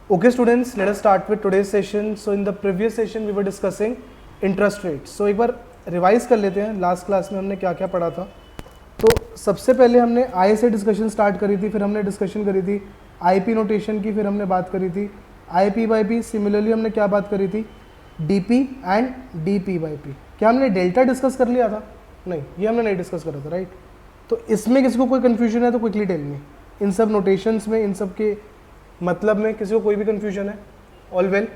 Okay students, let us start with today's session. So in the previous session we were discussing interest rates. So एक बार revise कर लेते हैं last class में हमने क्या क्या पढ़ा था. तो सबसे पहले हमने आई से डिस्कशन स्टार्ट करी थी, फिर हमने डिस्कशन करी थी आईपी नोटेशन की, फिर हमने बात करी थी आईपी बाई पी. सिमिलरली हमने क्या बात करी थी, DP and DP by P. क्या हमने डेल्टा डिस्कस कर लिया था? नहीं, ये हमने नहीं डिस्कस करा था, राइट. तो इसमें किसी को कोई कन्फ्यूजन है तो क्विकली टेल मी. इन सब नोटेशंस में, इन सब के मतलब में किसी को कोई भी कन्फ्यूजन है? All well.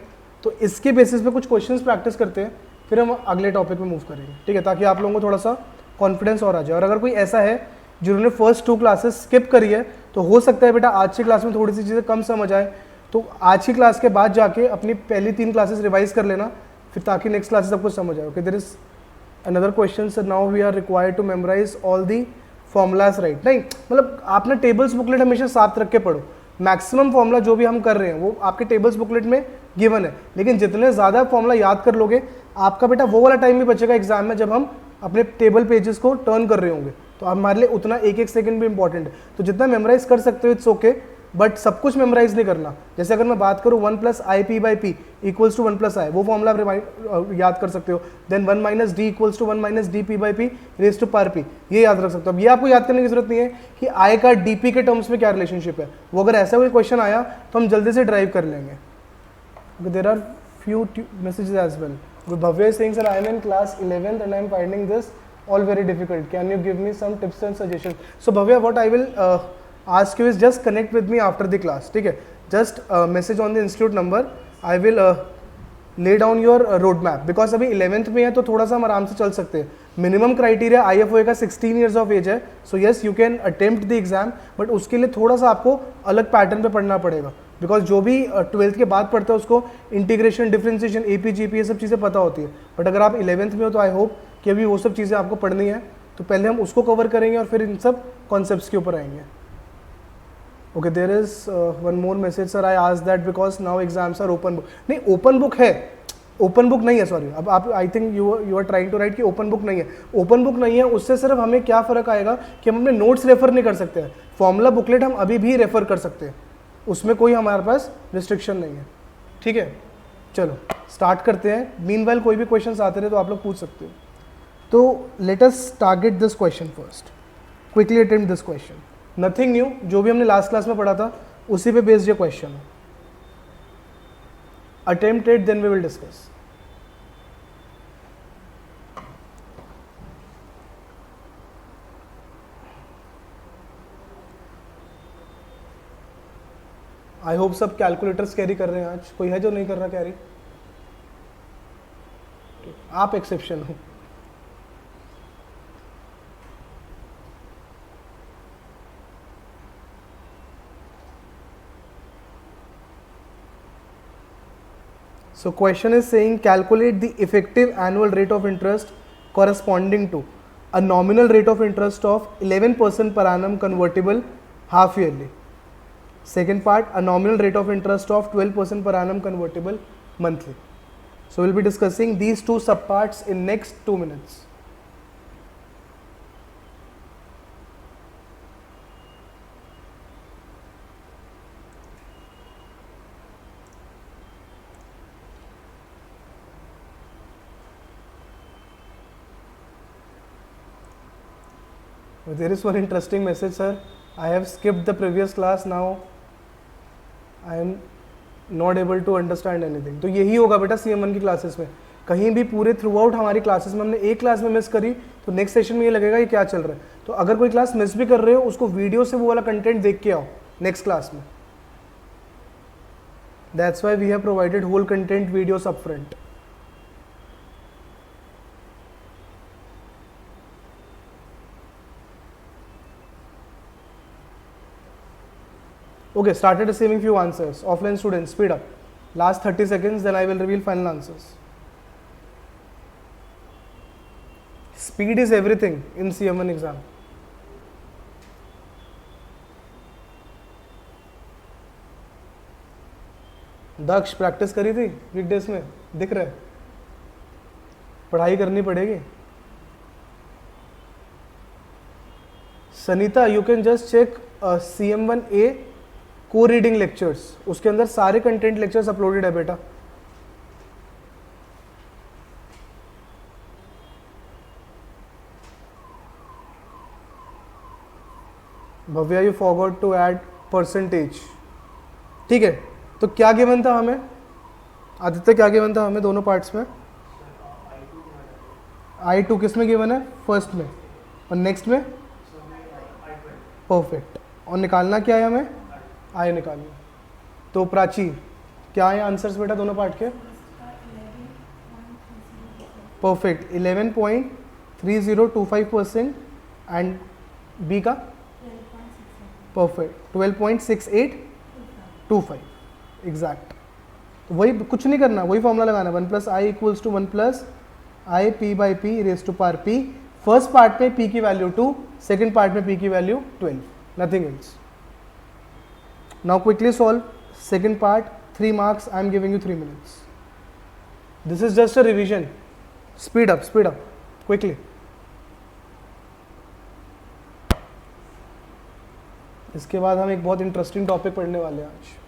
तो इसके बेसिस पे कुछ क्वेश्चंस प्रैक्टिस करते हैं, फिर हम अगले टॉपिक में मूव करेंगे, ठीक है, ताकि आप लोगों को थोड़ा सा कॉन्फिडेंस और आ जाए. और अगर कोई ऐसा है जिन्होंने फर्स्ट 2 क्लासेस स्किप करी है, तो हो सकता है बेटा आज की क्लास में थोड़ी सी चीज़ें कम समझ आए, तो आज की क्लास के बाद जाके अपनी पहली 3 क्लासेस रिवाइज कर लेना, फिर ताकि नेक्स्ट क्लासेस सब कुछ समझ आए. Okay, there is another question sir, now we are required to memorise all the formulas, right. नहीं, मतलब आपने टेबल्स बुकलेट हमेशा साथ रख के पढ़ो. मैक्सिमम फॉर्मूला जो भी हम कर रहे हैं वो आपके टेबल्स बुकलेट में गिवन है, लेकिन जितने ज़्यादा फॉर्मूला याद कर लोगे, आपका बेटा वो वाला टाइम भी बचेगा एग्जाम में जब हम अपने टेबल पेजेस को टर्न कर रहे होंगे. तो हमारे लिए उतना एक एक सेकंड भी इंपॉर्टेंट है. तो जितना मेमोराइज कर सकते हो इट्स ओके, बट सब कुछ मेमोराइज नहीं करना. जैसे अगर मैं बात करूँ 1 plus I P by P equals to 1 plus I, वो फॉर्मूला आप याद कर सकते हो. Then 1 minus D equals to 1 minus D P by P raise to power P, ये याद रख सकते हो. अब ये आपको याद करने की जरूरत नहीं है कि आई का डी पी के टर्म्स में क्या रिलेशनशिप है. वो अगर ऐसा कोई क्वेश्चन आया तो हम जल्दी से ड्राइव कर लेंगे. There are few messages as well. Bhavya is saying, sir, I am in class 11th and I am finding this all very difficult. Can you give me some tips and suggestions? So Bhavya, what I will ask you is just connect with me after the class. ठीक है, just message on the institute number. I will lay down your road map, because अभी 11th में है तो थोड़ा सा हम आराम से चल सकते हैं. मिनिमम क्राइटेरिया IFOA का 16 ईयर्स ऑफ एज है. So yes you can attempt the exam, but उसके लिए थोड़ा सा आपको अलग पैटर्न पे पढ़ना पड़ेगा, बिकॉज जो भी 12th के बाद पढ़ते हैं उसको इंटीग्रेशन, डिफरेंशिएशन, AP GP ये सब चीज़ें पता होती है. बट अगर आप 11th में हो तो आई होप कि अभी वो सब चीज़ें आपको पढ़नी है. तो पहले हम उसको कवर करेंगे और फिर इन सब कॉन्सेप्ट्स के ऊपर आएंगे. Okay, there is one more message, sir I asked that because now exams are open book. नहीं, ओपन बुक है, ओपन बुक नहीं है, सॉरी. अब आप I think you are trying to write कि ओपन बुक नहीं है. ओपन बुक नहीं है, उससे सिर्फ हमें क्या फ़र्क आएगा कि हम अपने नोट्स रेफर नहीं कर सकते हैं. फॉर्मूला बुकलेट हम अभी भी रेफर कर सकते हैं, उसमें कोई हमारे पास रिस्ट्रिक्शन नहीं है. ठीक है, चलो स्टार्ट करते हैं. मीनवाइल कोई भी क्वेश्चंस आते रहे तो आप लोग पूछ सकते हो. तो let us target this question first, quickly attempt this question. Nothing new, जो भी हमने लास्ट क्लास में पढ़ा था उसी पे बेस्ड ये क्वेश्चन है. Attempt it, then we will discuss. I hope सब कैलकुलेटर्स कैरी कर रहे हैं आज. कोई है जो नहीं कर रहा कैरी? आप एक्सेप्शन हो. So question is saying calculate the effective annual rate of interest corresponding to a nominal rate of interest of 11% per annum convertible half yearly. Second part, a nominal rate of interest of 12% per annum convertible monthly. So we'll be discussing these two subparts in next 2 minutes. There is one interesting message, sir. I have skipped the previous class. Now I am not able to understand anything. तो यही होगा बेटा CM1 की classes में. कहीं भी पूरे through out हमारी क्लासेस में हमने एक क्लास में मिस करी तो नेक्स्ट सेशन में ये लगेगा कि क्या चल रहा है. तो अगर कोई क्लास मिस भी कर रहे हो उसको वीडियो से वो वाला कंटेंट देख के आओ नेक्स्ट क्लास में. That's why we have provided whole content videos up front. Okay, started receiving few answers. Offline students, speed up. Last 30 seconds, then I will reveal final answers. Speed is everything in CM1 exam. Daksh practice करी थी weekdays में, दिख रहा है. पढ़ाई करनी पड़ेगी. Sunita, you can just check CM1A को रीडिंग लेक्चर्स, उसके अंदर सारे कंटेंट लेक्चर्स अपलोडेड है बेटा। Bhavya you forgot to add percentage, ठीक है। तो क्या गिवन था हमें आदित्य, क्या गिवन था हमें दोनों पार्ट्स में? I2 किस में गिवन है? फर्स्ट में, और नेक्स्ट में परफेक्ट। और निकालना क्या है हमें? I निकालना। तो प्राची क्या है आंसर्स बेटा दोनों पार्ट के? परफेक्ट 11.3025% एंड बी का परफेक्ट 12.6825 एग्जैक्ट। तो वही, कुछ नहीं करना, वही फॉर्मूला लगाना, 1 + I = 1 + I p/p raised to power p। First part में p की वैल्यू 2, सेकेंड पार्ट में p की value 12, nothing else. Now quickly solve second part, 3 marks, I am giving you 3 minutes. This is just a revision. Speed up quickly. इसके बाद हम एक बहुत interesting topic पढ़ने वाले हैं आज।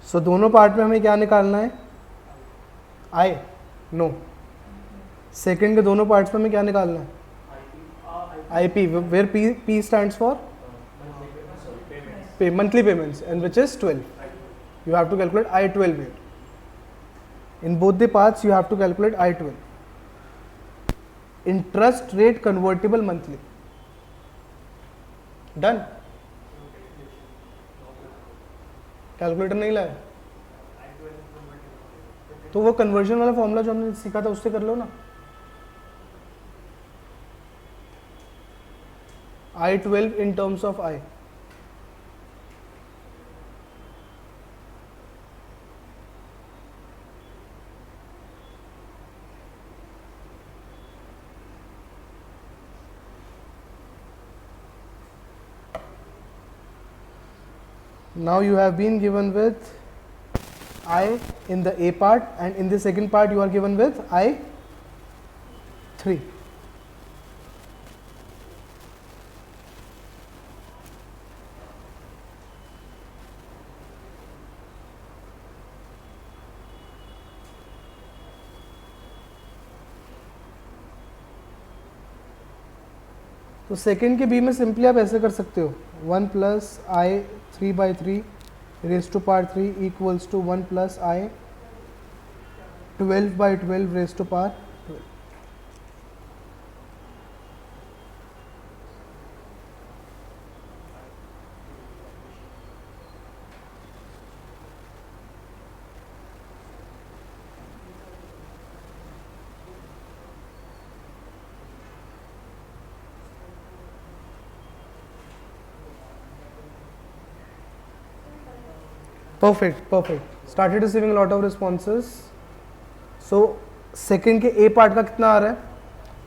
सो दोनों पार्ट में हमें क्या निकालना है? I know. सेकेंड के दोनों पार्ट्स में हमें क्या निकालना है? I P, where P stands for monthly payments and which is 12। You have to calculate I12 here. In both the parts you have to calculate I12. Interest rate convertible monthly. Done. Calculator नहीं लाया तो वो conversion वाला formula जो हमने सीखा था उससे कर लो ना। I12 in terms of I। Now you have been given with I in the A part, and in the second part you are given with I3। तो सेकेंड के बी में सिंपली आप ऐसे कर सकते हो, 1 + I 3/3 raised to power 3 equals to 1 + I 12/12 raised to power 12। perfect started receiving a lot of responses। so second के A part का कितना आ रहा है?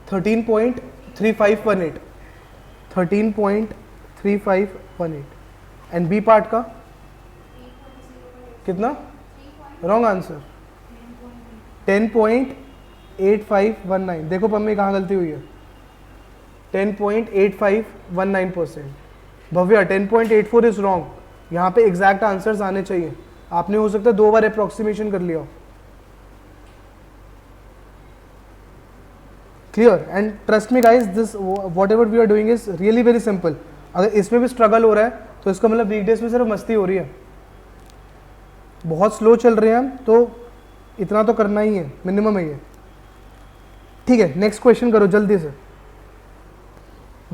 13.3518 13.3518 एंड B part का कितना? Wrong answer 10.8519। देखो पम्मी कहाँ गलती हुई है, 10.8519%। भव्या 10.84 इज रॉन्ग, यहाँ पे एग्जैक्ट आंसर्स आने चाहिए। आपने हो सकता है 2 बार अप्रोक्सीमेशन कर लिया। Clear? And trust me guys, this whatever we are doing is really very simple. अगर इसमें भी स्ट्रगल हो रहा है तो इसका मतलब वीकडेज में सिर्फ मस्ती हो रही है, बहुत स्लो चल रहे हैं हम। तो इतना तो करना ही है, मिनिमम है ये। ठीक है, नेक्स्ट क्वेश्चन करो जल्दी से।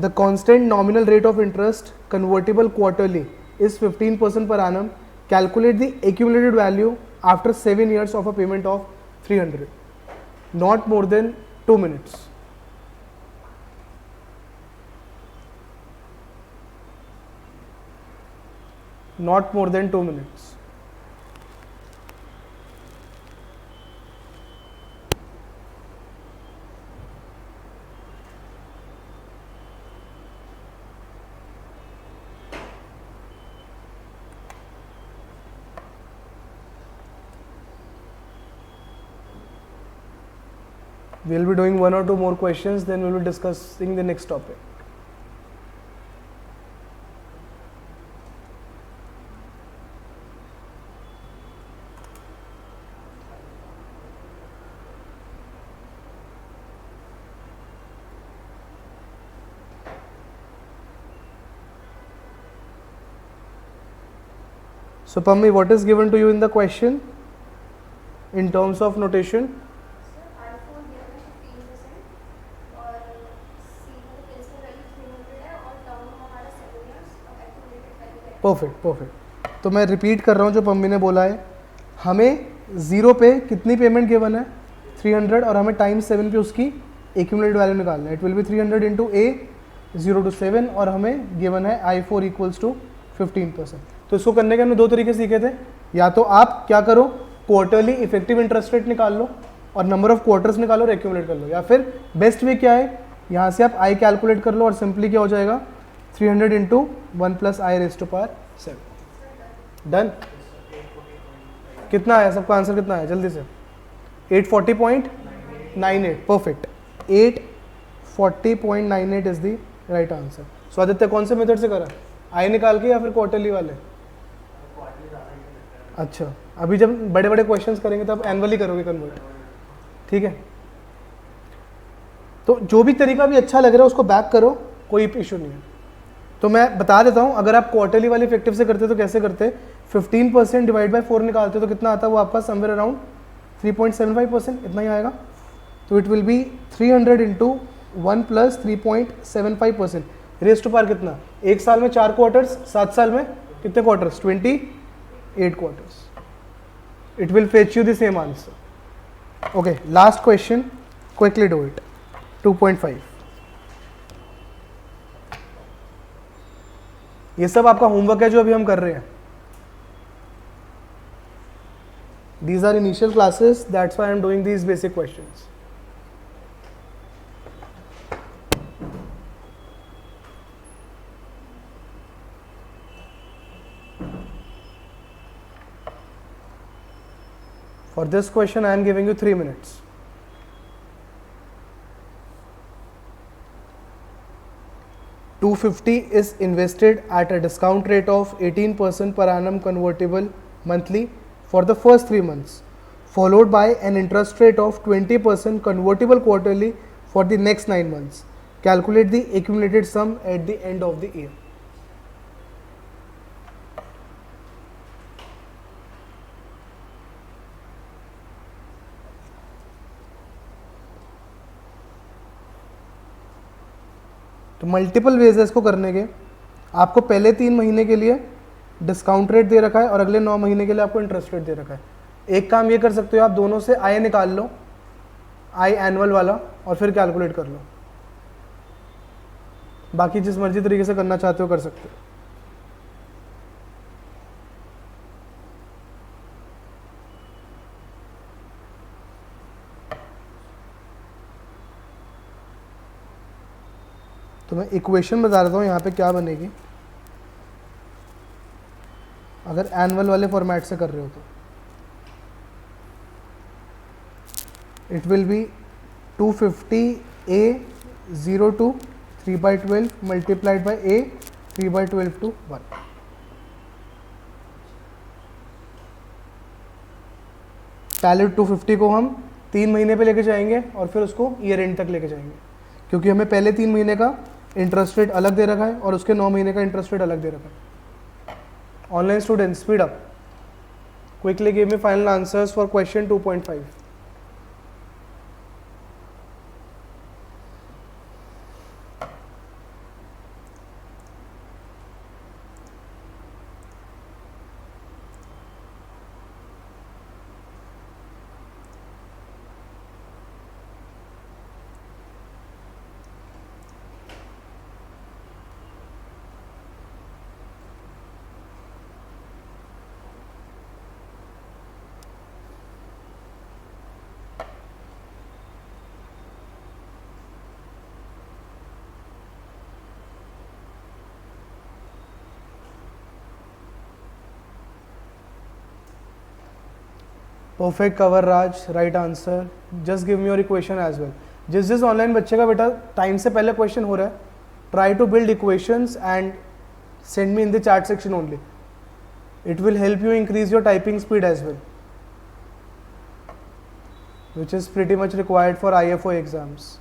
The constant nominal rate of interest convertible quarterly is 15% per annum. Calculate the accumulated value after 7 years of a payment of 300. Not more than 2 minutes. Not more than 2 minutes. We will be doing 1 or 2 more questions, then we will be discussing the next topic. So Pammi, what is given to you in the question in terms of notation? iPhone दिया है 15% और C मतलब principal value 300 है और term हमारा 7 years और accumulated value है। Perfect. तो मैं रिपीट कर रहा हूँ जो पम्मी ने बोला है। हमें 0 पे कितनी पेमेंट गिवन है? 300, और हमें टाइम 7 पे उसकी एक्यूमुलेटेड वैल्यू निकालना है। It will be 300 into A 0 to 7 और हमें गिवन है I4 इक्वल्स टू 15%। तो इसको करने के हमने 2 तरीके सीखे थे। या तो आप क्या करो, क्वार्टरली इफेक्टिव इंटरेस्ट रेट निकाल लो और नंबर ऑफ क्वार्टर्स निकालो और एक्यूमुलेट कर लो, या फिर बेस्ट वे क्या है, यहाँ से आप I कैलकुलेट कर लो और सिंपली क्या हो जाएगा 300 into 1 plus I raise to power 7। Done. कितना आया, सबका आंसर कितना आया जल्दी से? 840.98। Perfect, 840.98 is the right answer. So Aditya कौन से मेथड से करा, आई निकाल के या फिर क्वार्टरली वाले? अच्छा, अभी जब बड़े बड़े क्वेश्चंस करेंगे तब एनुअली करोगे कन्वर्ट, ठीक है? तो जो भी तरीका भी अच्छा लग रहा है उसको बैक करो, कोई इशू नहीं है। तो मैं बता देता हूँ, अगर आप क्वार्टरली वाले इफेक्टिव से करते तो कैसे करते? 15% डिवाइड बाय 4 निकालते तो कितना आता है वो आपका समवेयर अराउंड 3.75%, इतना ही आएगा। तो it will be 300 into 1 plus 3.75%। Raise to power कितना? एक साल में 4 क्वार्टर्स, 7 साल में कितने quarters? 28 quarters. It will fetch you the same answer. Okay, last question, quickly do it. 2.5। ये सब आपका होमवर्क है जो अभी हम कर रहे हैं। These are initial classes, that's why I am doing these basic questions. For this question, I am giving you 3 minutes. $250 is invested at a discount rate of 18% per annum convertible monthly for the first 3 months, followed by an interest rate of 20% convertible quarterly for the next 9 months. Calculate the accumulated sum at the end of the year. तो multiple ways है इसको करने के। आपको पहले 3 महीने के लिए डिस्काउंट रेट दे रखा है और अगले 9 महीने के लिए आपको इंटरेस्ट रेट दे रखा है। एक काम ये कर सकते हो आप, दोनों से आई निकाल लो, आई एनुअल वाला, और फिर कैलकुलेट कर लो। बाकी जिस मर्जी तरीके से करना चाहते हो कर सकते हो। तो मैं इक्वेशन बता देता हूँ यहाँ पे क्या बनेगी अगर एनुअल वाले फॉर्मेट से कर रहे हो तो। It will B 250A 02 3/12 multiplied by A 3/12 to 1। पहले 250 को हम 3 महीने पे लेके जाएंगे और फिर उसको ईयर एंड तक लेके जाएंगे, क्योंकि हमें पहले 3 महीने का इंटरेस्ट रेट अलग दे रखा है और उसके 9 महीने का इंटरेस्ट रेट अलग दे रखा है। Online student speed up. Quickly give me final answers for question 2.5. Perfect कवर Raj, right answer. Just give me your equation as well. जिस ऑनलाइन बच्चे का बेटा टाइम से पहले क्वेश्चन हो रहा है, try to build equations and send me in the chat section only. It will help you increase your typing speed as well, which is pretty much required for IFO exams.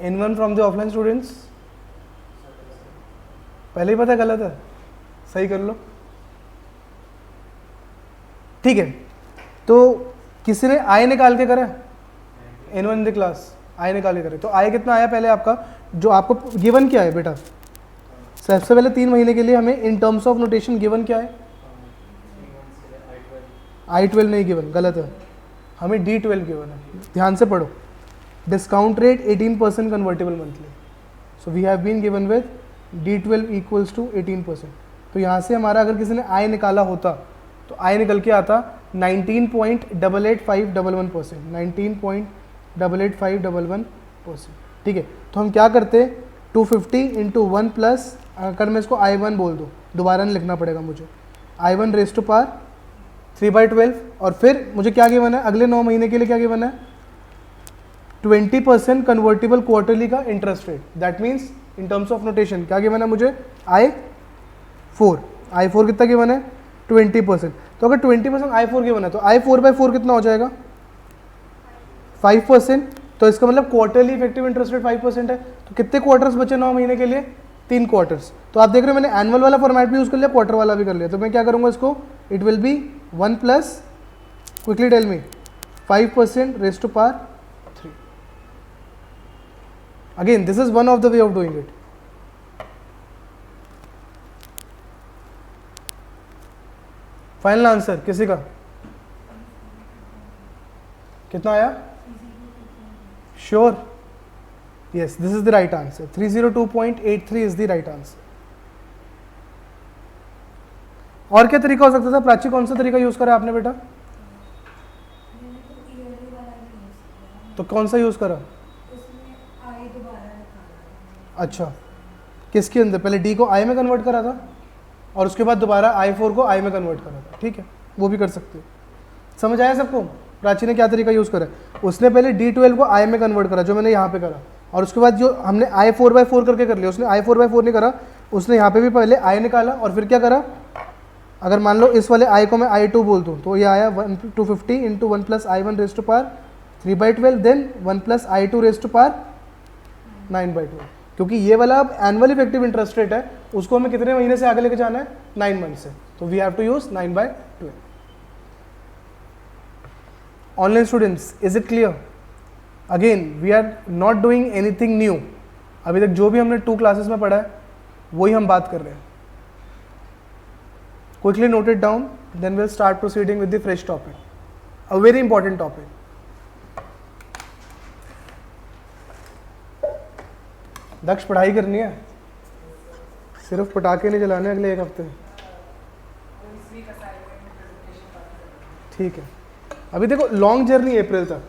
Anyone from the offline students? पहले ही पता गलत है, सही कर लो. ठीक है, तो किसी ने आई निकाल के करा, N1 इन द क्लास आई निकाल के करे. तो आई कितना आया पहले आपका, जो आपको गिवन क्या है बेटा, सबसे पहले 3 महीने के लिए हमें इन टर्म्स ऑफ नोटेशन गिवन क्या है, I12 नहीं गिवन, गलत है, हमें D12 गिवन है. ध्यान से पढ़ो. Discount rate 18% convertible monthly. So we have been given with D12 equals to 18%. तो यहाँ से हमारा अगर किसी ने आई निकाला होता तो आई निकल के आता 19.88511%, 19.88511%. ठीक है, तो हम क्या करते, 250 इंटू 1 प्लस, अगर मैं इसको I1 बोल दूँ, दोबारा नहीं लिखना पड़ेगा मुझे, I1 रेज टू पावर 3/12. और फिर मुझे क्या गिवन है, अगले 9 महीने के लिए क्या गिवन है, 20% कन्वर्टेबल क्वार्टरली का interest rate. That means in terms of notation क्या गिवन है मुझे, I4 कितना गिवन है, 20%. तो अगर 20% I4 गिवन है तो I4/4 कितना हो जाएगा, 5%. तो इसका मतलब क्वार्टरली इफेक्टिव इंटरेस्ट रेट 5% है. तो कितने क्वार्टर्स बचे 9 महीने के लिए, 3 क्वार्टर्स. तो आप देख रहे हो मैंने एनुअल वाला फॉर्मेट भी यूज़ कर लिया, क्वार्टर वाला भी कर लिया. तो मैं क्या करूँगा इसको, it will be 1 plus, quickly tell me, 5% raise to power 3. Again this is one of the way of doing it. Final answer किसी का कितना आया, sure, yes, this is the right answer. 302.83 is the right answer. और क्या तरीका हो सकता था, प्राची कौन सा तरीका यूज करा आपने बेटा, तो कौन सा यूज करा, अच्छा, किसके अंदर, पहले डी को आई में कन्वर्ट करा था और उसके बाद दोबारा I4 को आई में कन्वर्ट करा था. ठीक है, वो भी कर सकते हो. समझ आया सबको, प्राची ने क्या तरीका यूज़ करा, उसने पहले D12 को आई में कन्वर्ट करा जो मैंने यहाँ पे करा, और उसके बाद जो हमने I4/4 करके कर लिया, उसने I4/4 नहीं करा, उसने यहाँ पे भी पहले आई निकाला और फिर क्या करा, अगर मान लो इस वाले आई को मैं I2 बोल दूँ तो ये आया 250 into 1 plus I1 raise to power 3/12, then 1 plus I2 raise to power 9/12. क्योंकि ये वाला अब एनुअल इफेक्टिव इंटरेस्ट रेट है, उसको हमें कितने महीने से आगे लेके जाना है, 9 मंथ से. तो we have to use 9/12. Online students, is it clear? Again we are not doing anything new. अभी तक जो भी हमने 2 क्लासेस में पढ़ा है वही हम बात कर रहे हैं. Quickly note it down, then will start proceeding with the fresh topic, a very important topic. Daksh, पढ़ाई करनी है, सिर्फ पटाखे नहीं चलाने अगले 1 हफ्ते. ठीक है, अभी देखो लॉन्ग जर्नी अप्रैल तक,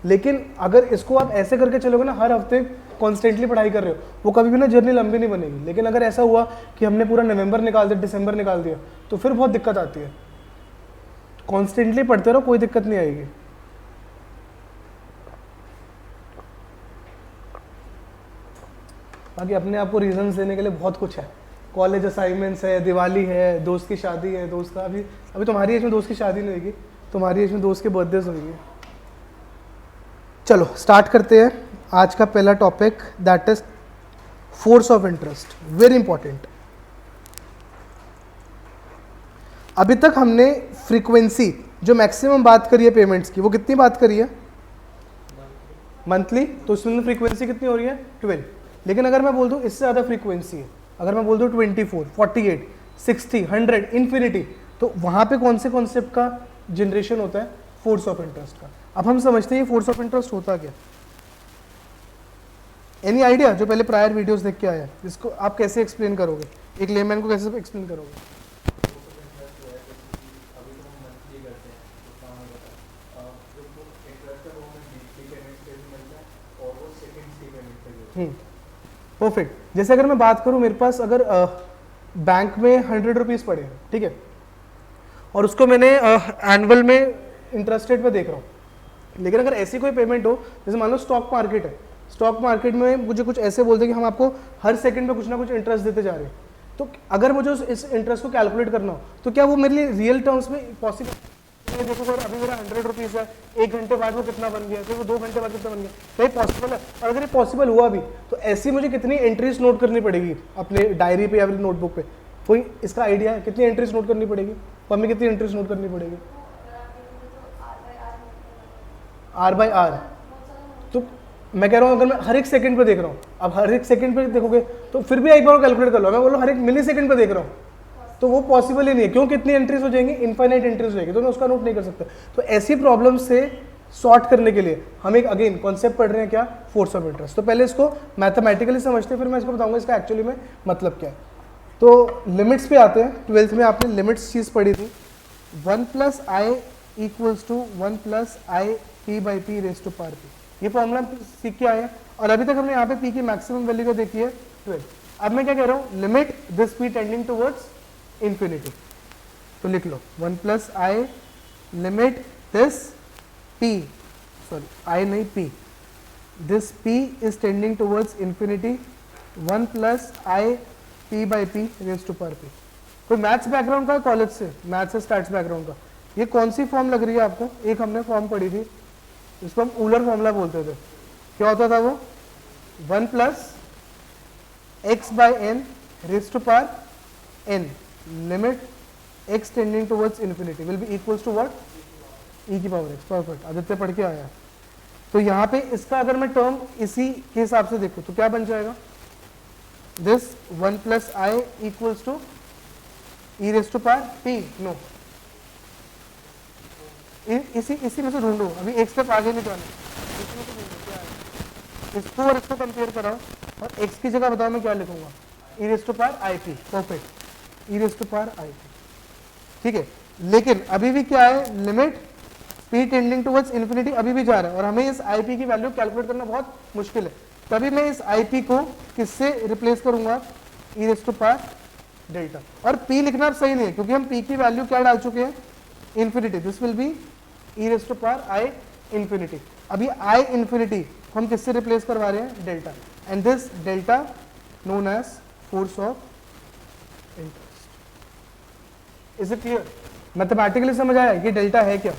लेकिन अगर इसको आप ऐसे करके चलोगे ना, हर हफ्ते कॉन्स्टेंटली पढ़ाई कर रहे हो, वो कभी भी ना जर्नी लंबी नहीं बनेगी. लेकिन अगर ऐसा हुआ कि हमने पूरा नवंबर निकाल दिया, दिसंबर निकाल दिया, तो फिर बहुत दिक्कत आती है. कॉन्स्टेंटली पढ़ते रहो, कोई दिक्कत नहीं आएगी. बाकी अपने आप को रीजंस देने के लिए बहुत कुछ है, कॉलेज असाइनमेंट्स है, दिवाली है, दोस्त की शादी है, दोस्त का अभी अभी तुम्हारी एज में दोस्त की शादी नहीं होगी, तुम्हारी एज में दोस्त के बर्थडेज होंगे। चलो स्टार्ट करते हैं आज का पहला topic, that is force of interest, very important. अभी तक हमने फ्रीक्वेंसी जो मैक्सिमम बात करी है पेमेंट्स की, वो कितनी बात करी है? मंथली। तो इसमें फ्रीक्वेंसी कितनी हो रही है? 12। लेकिन अगर मैं बोल दूं इससे ज़्यादा फ्रीक्वेंसी है, अगर मैं बोल दूं 24, 48, 60, 100, इन्फिनिटी, तो वहाँ पे कौन से कॉन्सेप्ट का जनरेशन होता है? फोर्स ऑफ इंटरेस्ट का। अब हम समझते हैं फोर्स ऑफ इंटरेस्ट होता क्या। Any idea? जो पहले प्रायर वीडियोस देख के आया, इसको आप कैसे एक्सप्लेन करोगे? एक लेमैन को कैसे एक्सप्लेन करोगे? परफेक्ट। जैसे अगर मैं बात करूं, मेरे पास अगर बैंक में 100 रुपीज़ पड़े हैं, ठीक है, और उसको मैंने एनुअल में इंटरेस्ट रेट पे देख रहा हूँ, लेकिन अगर ऐसी कोई पेमेंट हो, जैसे मान लो स्टॉक मार्केट है, स्टॉक मार्केट में मुझे कुछ ऐसे बोलते हैं कि हम आपको हर सेकंड पे कुछ ना कुछ इंटरेस्ट देते जा रहे हैं, तो अगर मुझे इस इंटरेस्ट को कैलकुलेट करना हो तो क्या वो मेरे लिए रियल टर्म्स में पॉसिबल? देखो अगर अभी मेरा 100 रुपीज़ है, 1 घंटे बाद वो कितना बन गया, फिर वो 2 घंटे बाद कितना बन गया, तो ये पॉसिबल है। और अगर ये पॉसिबल हुआ भी तो ऐसी मुझे कितनी एंट्रीज नोट करनी पड़ेगी अपने डायरी पे या फिर नोटबुक पे? कोई इसका आइडिया है कितनी एंट्रीज नोट करनी पड़ेगी? हमें कितनी एंट्रीज नोट करनी पड़ेगी? R by R. तो मैं कह रहा हूँ अगर मैं हर एक सेकंड पे देख रहा हूँ, अब हर एक सेकंड पे देखोगे तो फिर भी एक बार कैलकुलेट कर लो, मैं बोलो हर एक मिली सेकंड पे देख रहा हूँ, तो वो पॉसिबल ही नहीं है। क्यों? कितनी एंट्रीज हो जाएंगी? इनफाइनाइट एंट्रीज हो जाएगी, तो मैं उसका नोट नहीं कर सकता। तो ऐसी प्रॉब्लम से सॉर्ट करने के लिए हम एक अगेन कॉन्सेप्ट पढ़ रहे हैं, क्या? Force of interest. तो पहले इसको मैथमेटिकली समझते हैं, फिर मैं इसको बताऊंगा इसका एक्चुअली में मतलब क्या है। तो लिमिट्स पे आते हैं। 12th में आपने लिमिट्स चीज़ पढ़ी थी, 1 + i = 1 + i p/p raise to power p। ये फॉर्मूला सीख के आए हैं, और अभी तक हमने यहाँ पे p की मैक्सिमम वैल्यू को देखी है 12। अब मैं क्या कह रहा हूँ, limit this p tending towards infinity. तो लिख लो 1 + i limit this p, sorry i नहीं p, this p is tending towards infinity, 1 + i p/p raise to power p। कोई मैथ्स बैकग्राउंड का, कॉलेज से मैथ्स से स्टैट्स बैकग्राउंड का, ये कौन सी फॉर्म लग रही है आपको? एक हमने फॉर्म पढ़ी थी, इसको हम ऊलर फॉर्मूला बोलते थे। क्या होता था वो? 1 + x/n raise to power n limit x tending towards infinity will be equals to what? e की पावर x। परफेक्ट, आदित्य पढ़ के आया। तो यहाँ पे इसका अगर मैं टर्म इसी के हिसाब से देखूँ तो क्या बन जाएगा? This 1 + i = e raise to power p। No, इसी में से ढूंढो, अभी एक स्टेप आगे नहीं जाना, इसमें से ढूंढो क्या है। इसको और इसको कंपेयर कराओ और x की जगह बताओ मैं क्या लिखूंगा? e raise to power i p। Perfect, e raise to power i p, ठीक है। लेकिन अभी भी क्या है? Limit p tending towards infinity अभी भी जा रहा है, और हमें इस i p की वैल्यू कैलकुलेट करना बहुत मुश्किल है। तभी मैं इस i p को किससे रिप्लेस करूंगा? e raise to power delta. और p लिखना अब सही नहीं है, क्योंकि हम p की वैल्यू क्या डाल चुके हैं? Infinity. This will be e raise to power i infinity. अभी i इन्फिनिटी हम किससे रिप्लेस करवा रहे हैं? Delta. And this delta known as force of interest. Is it clear? Mathematically समझ आया कि डेल्टा है क्या?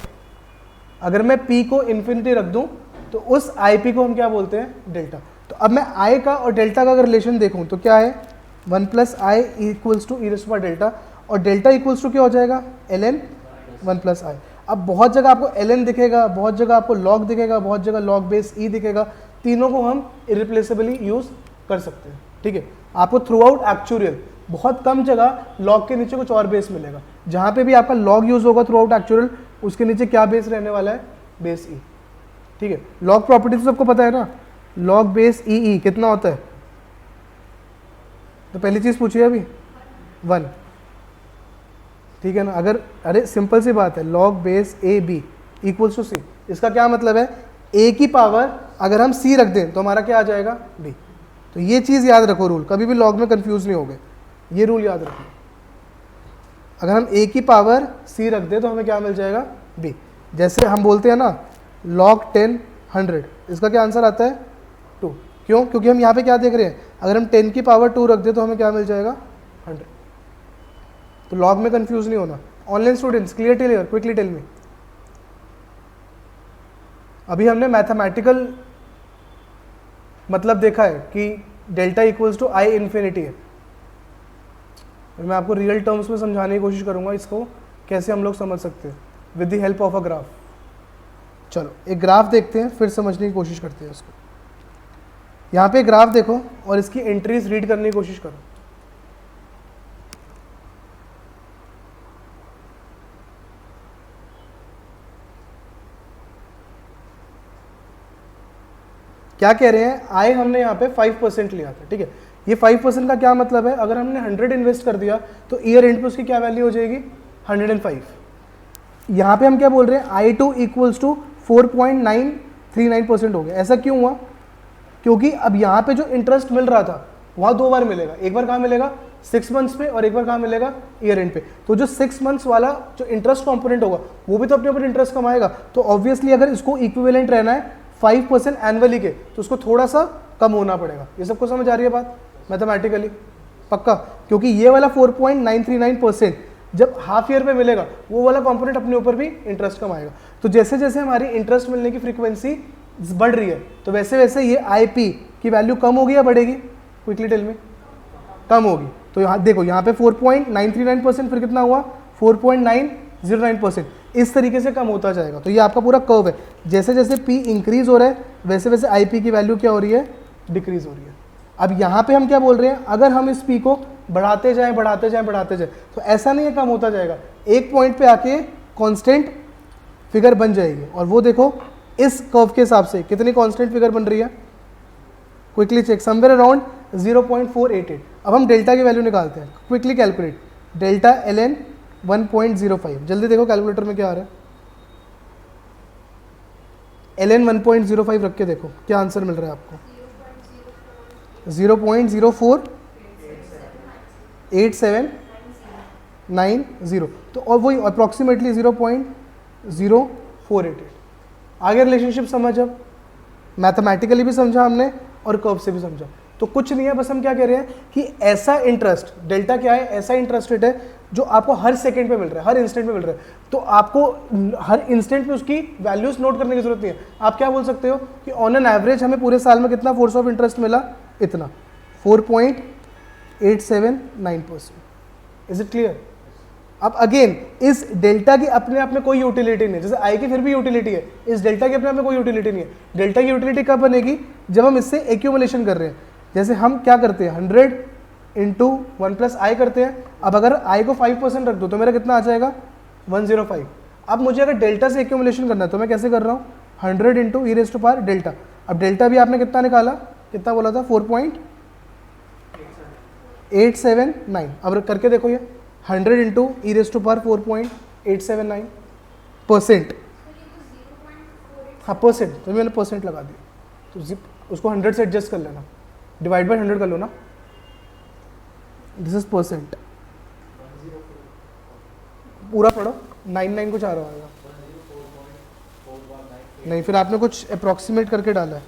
अगर मैं p को इन्फिनिटी रख दूं तो उस ip को हम क्या बोलते हैं? डेल्टा। तो अब मैं i का और डेल्टा का अगर रिलेशन देखूं तो क्या है? 1 + i = e raise to power delta, और डेल्टा इक्वल्स टू क्या हो जाएगा? ln 1 + i। अब बहुत जगह आपको ln दिखेगा, बहुत जगह आपको log दिखेगा, बहुत जगह log बेस e दिखेगा, तीनों को हम इरिप्लेसेबली यूज कर सकते हैं, ठीक है। आपको थ्रू आउट एक्चुरियल बहुत कम जगह log के नीचे कुछ और बेस मिलेगा। जहाँ पे भी आपका log यूज होगा थ्रू आउट एक्चुरियल, उसके नीचे क्या बेस रहने वाला है? बेस e, ठीक है। log प्रॉपर्टी तो सबको पता है ना, log बेस e कितना होता है? तो पहली चीज पूछिए अभी 1, ठीक है ना। अगर अरे सिंपल सी बात है, log base A B equals to C. इसका क्या मतलब है? a की पावर अगर हम c रख दें तो हमारा क्या आ जाएगा? b। तो ये चीज़ याद रखो, रूल कभी भी log में कंफ्यूज नहीं होगे, ये रूल याद रखो। अगर हम a की पावर c रख दें तो हमें क्या मिल जाएगा? b। जैसे हम बोलते हैं ना log 10 100, इसका क्या आंसर आता है? 2। क्यों? क्योंकि हम यहाँ पे क्या देख रहे हैं, अगर हम 10 की पावर 2 रख दें तो हमें क्या मिल जाएगा? 100। तो लॉग में कंफ्यूज नहीं होना। Online students clear till here, quickly tell me. अभी हमने मैथमेटिकल मतलब देखा है कि delta equals to I infinity है। मैं आपको रियल टर्म्स में समझाने की कोशिश करूंगा इसको कैसे हम लोग समझ सकते हैं with the help of a graph. चलो एक ग्राफ देखते हैं, फिर समझने की कोशिश करते हैं उसको। यहाँ पे ग्राफ देखो और इसकी एंट्रीज रीड करने की कोशिश करो। क्या कह रहे हैं, आय हमने यहाँ पे 5% लिया था, ठीक है। ये 5% का क्या मतलब है, अगर हमने 100 इन्वेस्ट कर दिया तो ईयर एंड पे उसकी क्या वैल्यू हो जाएगी, 105। यहाँ पे हम क्या बोल रहे हैं, I2 इक्वल्स टू 4.939% हो गया। ऐसा क्यों हुआ, क्योंकि अब यहाँ पे जो इंटरेस्ट मिल रहा था वहाँ 2 बार मिलेगा। एक बार कहाँ मिलेगा, 6 मंथ्स पे, और एक बार कहाँ मिलेगा, ईयर एंड पे। तो जो 6 मंथ्स वाला जो इंटरेस्ट कॉम्पोनेंट होगा वो भी तो अपने ऊपर इंटरेस्ट कमाएगा। तो ऑब्वियसली अगर इसको इक्विवेलेंट रहना है 5% एनुअली के, तो उसको थोड़ा सा कम होना पड़ेगा। ये सबको समझ आ रही है बात मैथमेटिकली, पक्का। क्योंकि ये वाला 4.939% जब हाफ ईयर पे मिलेगा वो वाला कंपोनेंट अपने ऊपर भी इंटरेस्ट कमाएगा। तो जैसे जैसे हमारी इंटरेस्ट मिलने की फ्रीक्वेंसी बढ़ रही है तो वैसे वैसे ये IP की वैल्यू कम होगी या बढ़ेगी, क्विकली टेल मी। कम होगी। तो यहाँ देखो, यहाँ पे 4.939%, फिर कितना हुआ 4.909%, इस तरीके से कम होता जाएगा। तो ये आपका पूरा कर्व है। जैसे जैसे P इंक्रीज हो रहा है वैसे वैसे IP की वैल्यू क्या हो रही है, डिक्रीज हो रही है। अब यहाँ पे हम क्या बोल रहे हैं, अगर हम इस P को बढ़ाते जाएं बढ़ाते जाएं बढ़ाते जाएं तो ऐसा नहीं है कम होता जाएगा, एक पॉइंट पे आके कांस्टेंट फिगर बन जाएगी। और वो देखो इस कर्व के हिसाब से कितनी कांस्टेंट फिगर बन रही है, क्विकली चेक, समवेयर अराउंड 0.488। अब हम डेल्टा की वैल्यू निकालते हैं, क्विकली कैलकुलेट डेल्टा ln 1.05। जल्दी देखो कैलकुलेटर में क्या आ रहा है, ln 1.05 रख के देखो क्या आंसर मिल रहा है आपको, 0.048790। तो और वही अप्रॉक्सीमेटली 0.0488। आगे रिलेशनशिप समझ, अब मैथमेटिकली भी समझा हमने और कर्व से भी समझा। तो कुछ नहीं है, बस हम क्या कह रहे हैं कि ऐसा इंटरेस्ट डेल्टा क्या है, ऐसा इंटरेस्ट रेट है जो आपको हर सेकंड पे मिल रहा है, हर इंस्टेंट पे मिल रहा है। तो आपको हर इंस्टेंट पे उसकी वैल्यूज नोट करने की जरूरत नहीं है। आप क्या बोल सकते हो कि ऑन एन एवरेज हमें पूरे साल में कितना फोर्स ऑफ इंटरेस्ट मिला, इतना 4.879%। Is it clear. अब अगेन इस डेल्टा की अपने आप में कोई यूटिलिटी नहीं है, जैसे आई की फिर भी यूटिलिटी है, इस डेल्टा की अपने आप में कोई यूटिलिटी नहीं है। डेल्टा की यूटिलिटी कब बनेगी, जब हम इससे एक्यूमुलेशन कर रहे हैं। जैसे हम क्या करते हैं, 100 इंटू 1 प्लस आई करते हैं। अब अगर आई को 5% रख दो तो मेरा कितना आ जाएगा, 105। अब मुझे अगर डेल्टा से एक्यूमुलेशन करना है तो मैं कैसे कर रहा हूँ, 100 into E raise to power delta. अब डेल्टा भी आपने कितना निकाला, कितना बोला था, 4.879। अब करके देखो ये 100 into E raise to power 4.879%। हाँ परसेंट, तो मैंने परसेंट लगा दिया, तो उसको 100 से एडजस्ट कर लेना, डिवाइड बाय 100 कर लो ना, दिस इज परसेंट। पूरा पढ़ो, 99 कुछ आ रहा होगा, नहीं फिर आपने कुछ अप्रॉक्सीमेट करके डाला है,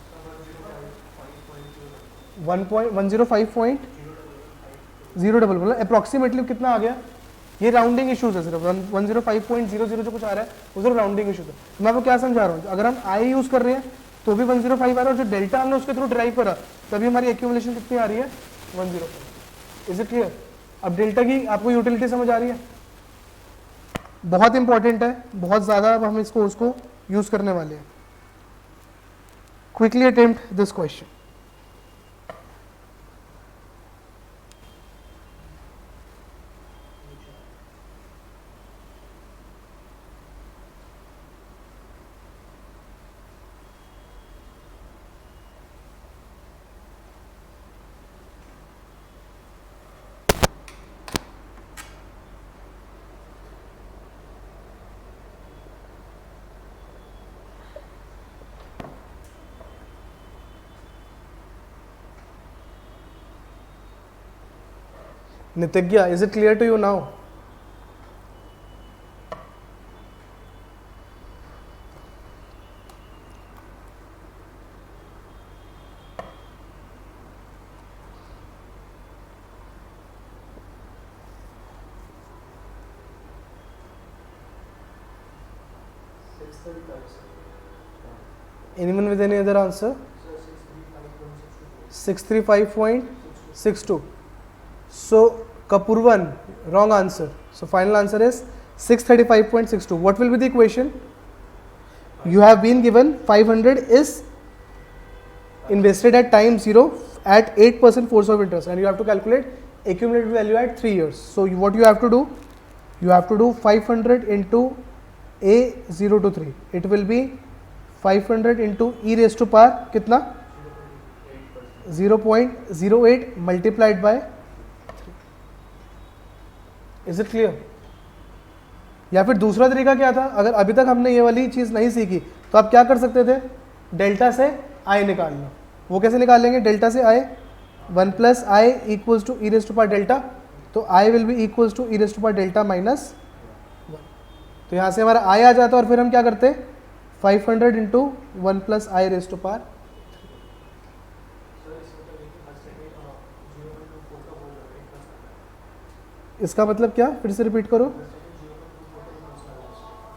105.0 बोला, अप्रॉक्सीमेटली कितना आ गया। ये राउंडिंग इश्यूज है, सिर्फ 105.00 जो कुछ आ रहा है वो सिर्फ राउंडिंग इश्यूज है। मैं आपको क्या समझा रहा हूँ, अगर हम आई यूज कर रहे हैं तो भी 105 आ रहा है, और जो डेल्टा हमने उसके थ्रू ड्राइव करा तभी हमारी एक्यूमुलेशन कितनी आ रही है, 105। Is it clear. अब डेल्टा की आपको यूटिलिटी समझ आ रही है, बहुत इंपॉर्टेंट है, बहुत ज़्यादा। अब हम उसको यूज करने वाले हैं। Quickly attempt this question. Nitigya, is it clear to you now? Anyone with any other answer? 635.62. So Kapurvan, wrong answer. So final answer is 635.62. What will be the equation? You have been given 500 is invested at time 0 at 8% force of interest, and you have to calculate accumulated value at 3 years. So what you have to do? You have to do 500 into a 0 to 3. It will be 500 into e raised to power कितना? 0.08 multiplied by 3. Is it clear? या फिर दूसरा तरीका क्या था? अगर अभी तक हमने ये वाली चीज़ नहीं सीखी तो आप क्या कर सकते थे? डेल्टा से आई निकाल लो. वो कैसे निकालेंगे? डेल्टा से I 1 plus I equals to E raise to power delta. तो I will be equals to E raise to power delta minus 1. तो यहाँ से हमारा आई आ जाता है और फिर हम क्या करते? 500 into 1 plus I raise to power. इसका मतलब क्या? फिर से रिपीट करो.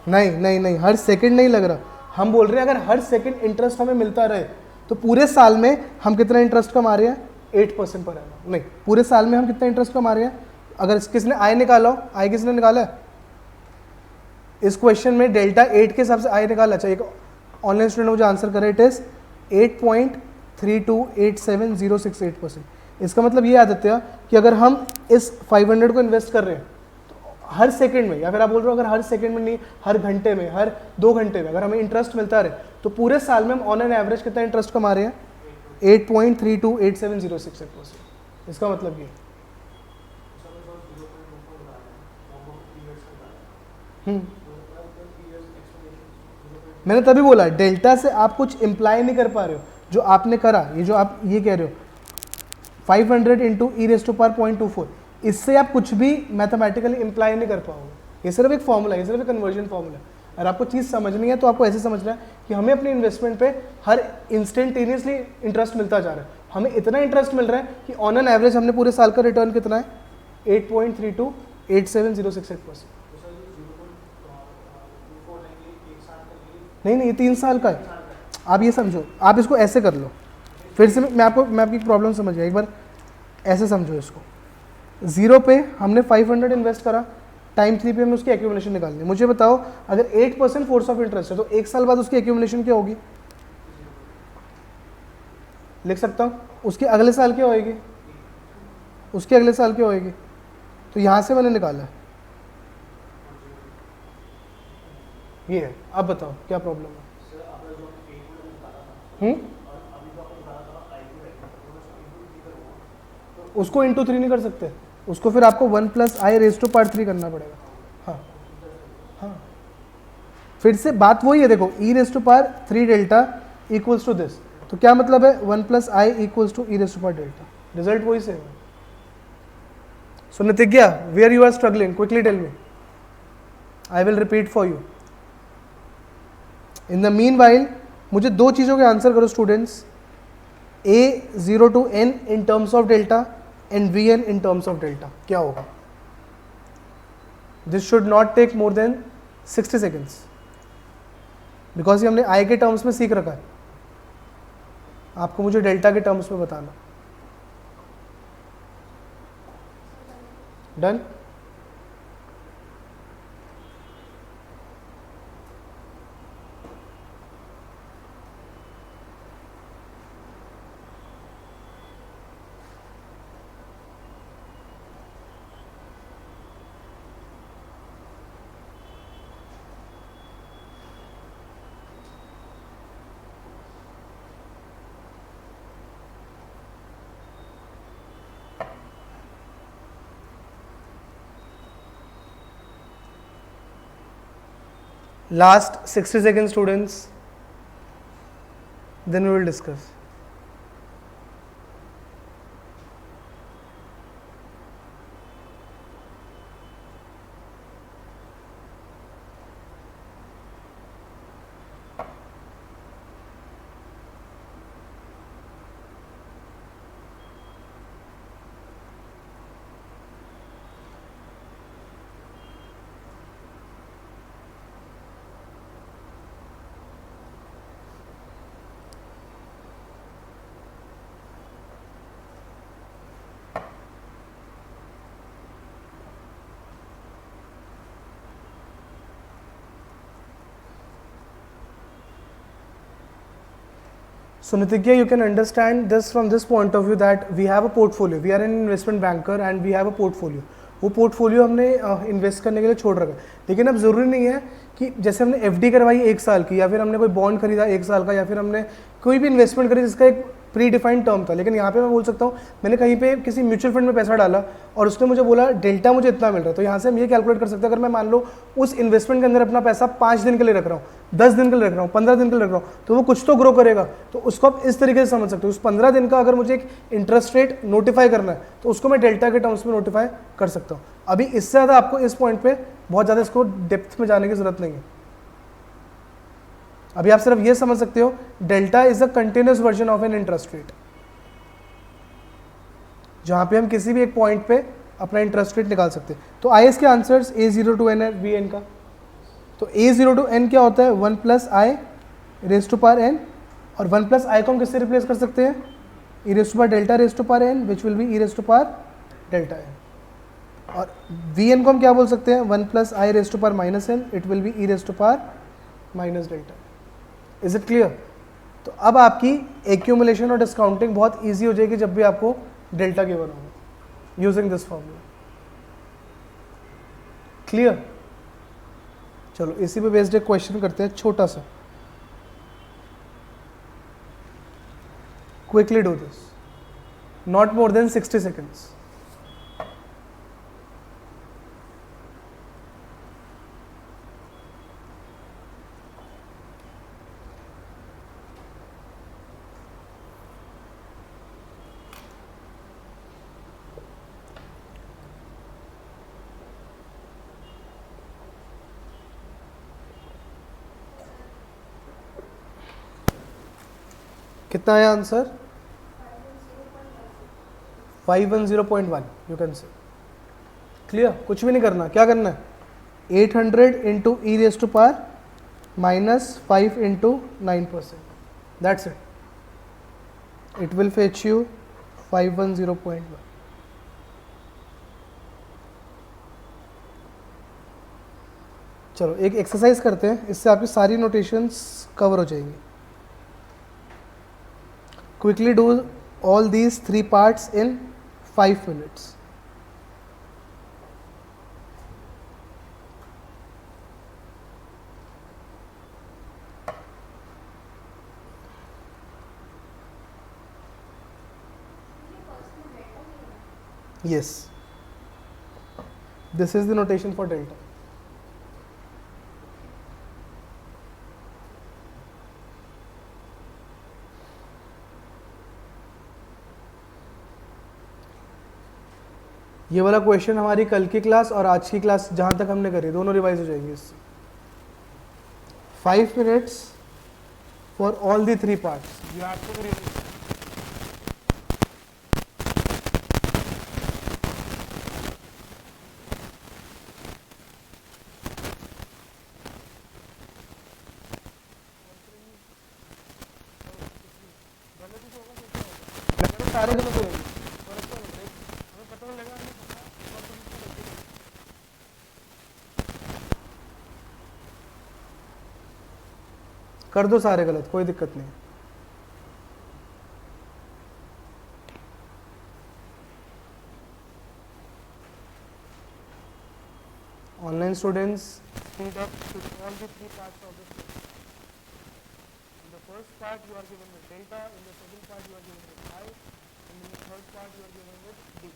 नहीं, हर सेकंड नहीं लग रहा. हम बोल रहे हैं अगर हर सेकंड इंटरेस्ट हमें मिलता रहे तो पूरे साल में हम कितना इंटरेस्ट कमा रहे हैं? 8% पर एनम. नहीं, पूरे साल में हम कितना इंटरेस्ट कमा रहे हैं? अगर किसने आई निकाला हो, आई किसने निकाला है? इस क्वेश्चन में डेल्टा 8 के हिसाब से आई निकाला. चाहिए ऑनलाइन स्टूडेंट मुझे आंसर करे. It is 8.3287068%. इसका मतलब ये याद रखते हैं कि अगर हम इस 500 को इन्वेस्ट कर रहे हैं तो हर सेकंड में, या फिर आप बोल रहे हो अगर हर सेकंड में नहीं, हर घंटे में, हर 2 घंटे में अगर हमें इंटरेस्ट मिलता रहे तो पूरे साल में हम ऑन एन एवरेज कितना इंटरेस्ट कमा रहे हैं? 8.3287068%. इसका मतलब ये. मैंने तभी बोला डेल्टा से आप कुछ इम्प्लाई नहीं कर पा रहे हो. जो आपने करा, ये जो आप ये कह रहे हो 500 into E raise to power 0.24, इससे आप कुछ भी मैथमेटिकली इम्प्लाई नहीं कर पाओगे. ये सिर्फ एक फॉर्मूला है, ये सिर्फ एक कन्वर्जन फॉर्मूला है. अगर आपको चीज़ समझनी है तो आपको ऐसे समझना है कि हमें अपनी इन्वेस्टमेंट पे हर इंस्टेंटेनियसली इंटरेस्ट मिलता जा रहा है. हमें इतना इंटरेस्ट मिल रहा है कि ऑन एन एवरेज हमने पूरे साल का रिटर्न कितना है? 8.3287068%. नहीं, ये 3 साल का है. आप ये समझो, आप इसको ऐसे कर लो. फिर से मैं आपकी प्रॉब्लम समझ गया. एक बार ऐसे समझो इसको. 0 पे हमने 500 इन्वेस्ट करा, टाइम 3 पे हमें उसकी एक्यूमुलेशन निकालनी है. मुझे बताओ अगर 8% फोर्स ऑफ इंटरेस्ट है तो 1 साल बाद उसकी एक्यूमुलेशन क्या होगी? लिख सकता हूँ. उसके अगले साल क्या होएगी? उसके अगले साल क्या होएगी? तो यहाँ से मैंने निकाला है. ये है. अब बताओ क्या प्रॉब्लम है? उसको इंटू 3 नहीं कर सकते. उसको फिर आपको 1 plus I raise to power 3 करना पड़ेगा. हाँ, फिर से बात वही है. देखो E raise to power 3 delta equals to this. तो क्या मतलब है? 1 plus I equals to E raise to power delta. Result वही से है. So Nitigya, where you are struggling, quickly tell me. I will repeat for you. In the meanwhile मुझे 2 चीज़ों के आंसर करो students. A0 to n in terms of delta and Vn in terms of delta. क्या होगा? This should not take more than 60 seconds because ये हमने I के terms में सीख रखा है. आपको मुझे डेल्टा के टर्म्स में बताना. Done? Last 60 seconds students, then we will discuss. So Nitya, you can understand this from this point of view that we have a portfolio. We are an investment banker and we have a portfolio. वो portfolio हमने invest करने के लिए छोड़ रखा है, लेकिन अब ज़रूरी नहीं है कि जैसे हमने एफडी करवाई 1 साल की, या फिर हमने कोई बॉन्ड खरीदा 1 साल का, या फिर हमने कोई भी इन्वेस्टमेंट करी जिसका एक प्री डिफाइंड टर्म था, लेकिन यहाँ पे मैं बोल सकता हूँ मैंने कहीं पे किसी म्यूचुअल फंड में पैसा डाला और उसने मुझे बोला डेल्टा मुझे इतना मिल रहा है, तो यहाँ से हम ये कैलकुलेट कर सकते हैं, अगर मैं मान लो उस इन्वेस्टमेंट के अंदर अपना पैसा 5 दिन के लिए रख रहा हूँ, 10 दिन के लिए रख रहा हूँ, 15 दिन के लिए रख रहा हूँ, तो वो कुछ तो ग्रो करेगा। तो उसको आप इस तरीके से समझ सकते हो, उस 15 दिन का अगर मुझे एक इंटरेस्ट रेट नोटिफाई करना है तो उसको मैं डेल्टा के टर्म्स में नोटिफाई कर सकता हूँ। अभी इससे ज़्यादा आपको इस पॉइंट पे बहुत ज़्यादा इसको डेप्थ में जाने की जरूरत नहीं है। अभी आप सिर्फ ये समझ सकते हो delta is a continuous version of an interest rate, जहां पे हम किसी भी एक पॉइंट पे अपना इंटरेस्ट रेट निकाल सकते हैं। तो आई एस के आंसर्स A0 to N है वी एन का। तो A0 to N क्या होता है, 1 plus I raise to power n, और 1 प्लस आई को हम किससे रिप्लेस कर सकते हैं, E raise to power delta raise to power N, which will be E raise to power delta N. और वी एन को हम क्या बोल सकते हैं, 1 plus I raise to power minus N, it will be E raise to power minus delta. Is it clear? तो अब आपकी एक्यूमुलेशन और डिस्काउंटिंग बहुत ईजी हो जाएगी जब भी आपको डेल्टा गिवन होगा यूजिंग दिस फॉर्मूला। क्लियर? चलो इसी पे बेस्ड एक क्वेश्चन करते हैं छोटा सा, quickly do this, not more than 60 seconds. कितना आया answer? 510.1 you can say. Clear? कुछ भी नहीं करना, क्या करना है, 800 into e raise to power minus 5 into 9%, that's it, it will fetch you 510.1। चलो एक एक्सरसाइज करते हैं, इससे आपकी सारी नोटेशंस कवर हो जाएंगी। Quickly do all these 3 parts in 5 minutes. Yes, this is the notation for delta. ये वाला क्वेश्चन हमारी कल की क्लास और आज की क्लास जहाँ तक हमने करी दोनों रिवाइज हो जाएंगे इससे। 5 minutes for all the 3 parts. You have to revise. सारे गलत होंगे। कर दो सारे गलत, कोई दिक्कत नहीं। Online students speed up to all the 3 parts of the question. In the first part you are given with delta, in the second part you are given with I, and in the third part you are given with D.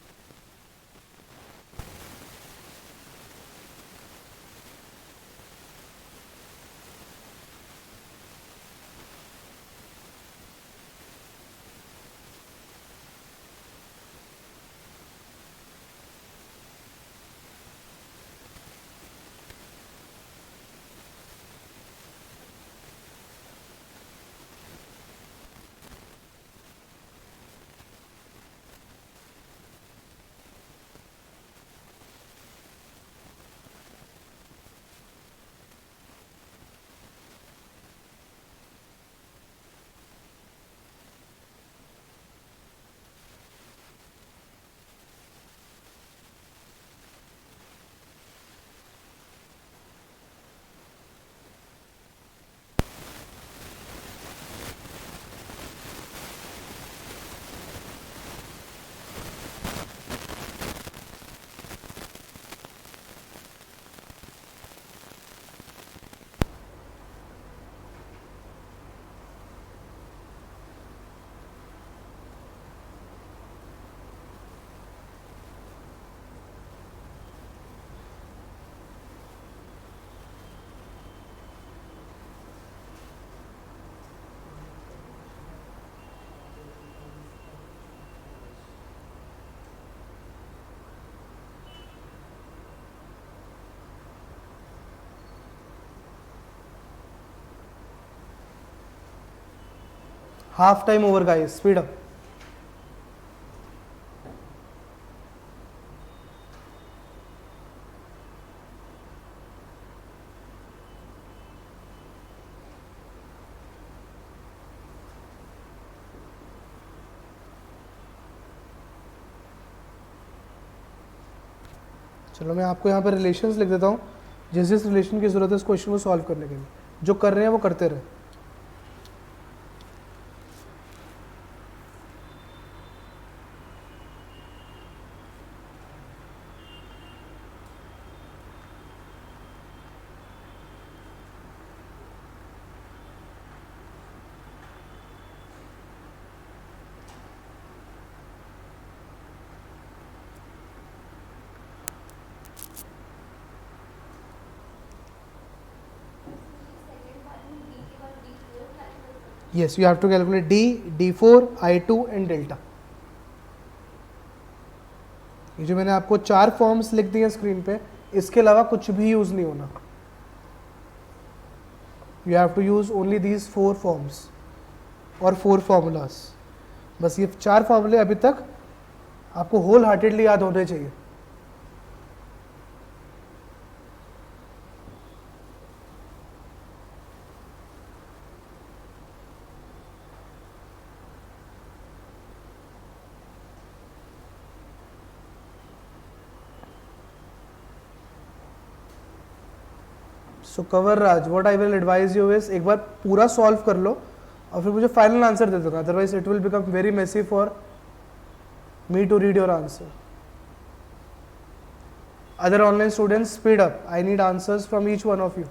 Half time over guys, speed up. चलो मैं आपको यहाँ पर relations लिख देता हूँ, जिस जिस रिलेशन की ज़रूरत है इस क्वेश्चन को सॉल्व करने के लिए, जो कर रहे हैं वो करते रहे। सेकंड पार्ट में डी के बाद d four calculate yes, you have to calculate d, D4, I2 and delta. ये जो मैंने आपको 4 फॉर्म्स लिख दिए स्क्रीन पे, इसके अलावा कुछ भी यूज नहीं होना। You have to use only these 4 forms और 4 फॉर्मूलाज। बस ये 4 फॉर्मूले अभी तक आपको होल हार्टेडली याद होने चाहिए। सो cover Raj, what I will advise you is एक बार पूरा सॉल्व कर लो और फिर मुझे फाइनल आंसर दे देना, otherwise it will become very messy for me to read your answer. Other online students, speed up, I need answers from each one of you.